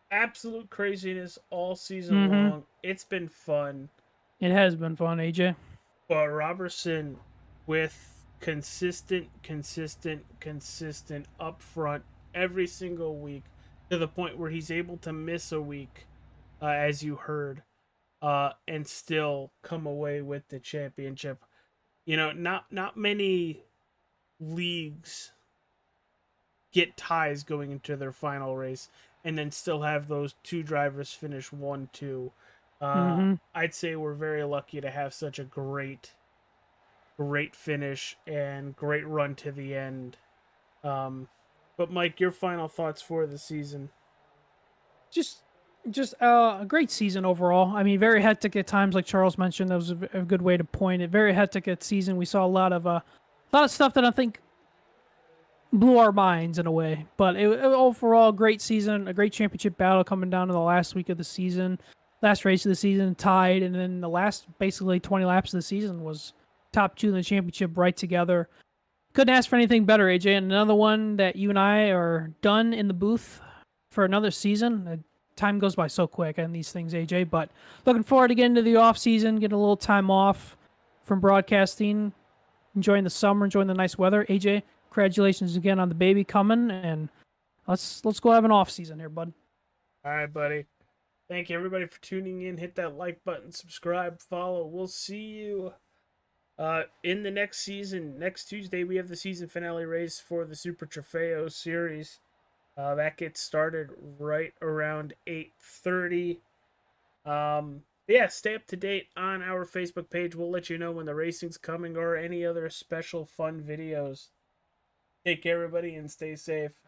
absolute craziness all season long. It's been fun. It has been fun, AJ. But Robertson with consistent up front every single week, to the point where he's able to miss a week, as you heard, and still come away with the championship. Not many leagues get ties going into their final race and then still have those two drivers finish 1-2. I'd say we're very lucky to have such a great finish and great run to the end. But Mike, your final thoughts for the season? Just a great season overall. I mean, very hectic at times, like Charles mentioned. That was a good way to point it. Very hectic at season. We saw a lot of stuff that I think blew our minds in a way. But it overall, great season, a great championship battle coming down to the last week of the season, last race of the season, tied, and then the last basically 20 laps of the season was top two in the championship right together. Couldn't ask for anything better, AJ. And another one that you and I are done in the booth for another season. Time goes by so quick on these things, AJ. But looking forward to getting to the off season, getting a little time off from broadcasting, enjoying the summer, enjoying the nice weather. AJ, congratulations again on the baby coming, and let's go have an off season here, bud. All right, buddy. Thank you everybody for tuning in. Hit that like button, subscribe, follow. We'll see you in the next season. Next Tuesday, we have the season finale race for the Super Trofeo Series. That gets started right around 8:30. Yeah, stay up to date on our Facebook page. We'll let you know when the racing's coming or any other special fun videos. Take care, everybody, and stay safe.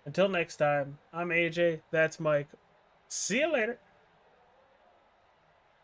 Until next time, I'm AJ. That's Mike. See you later.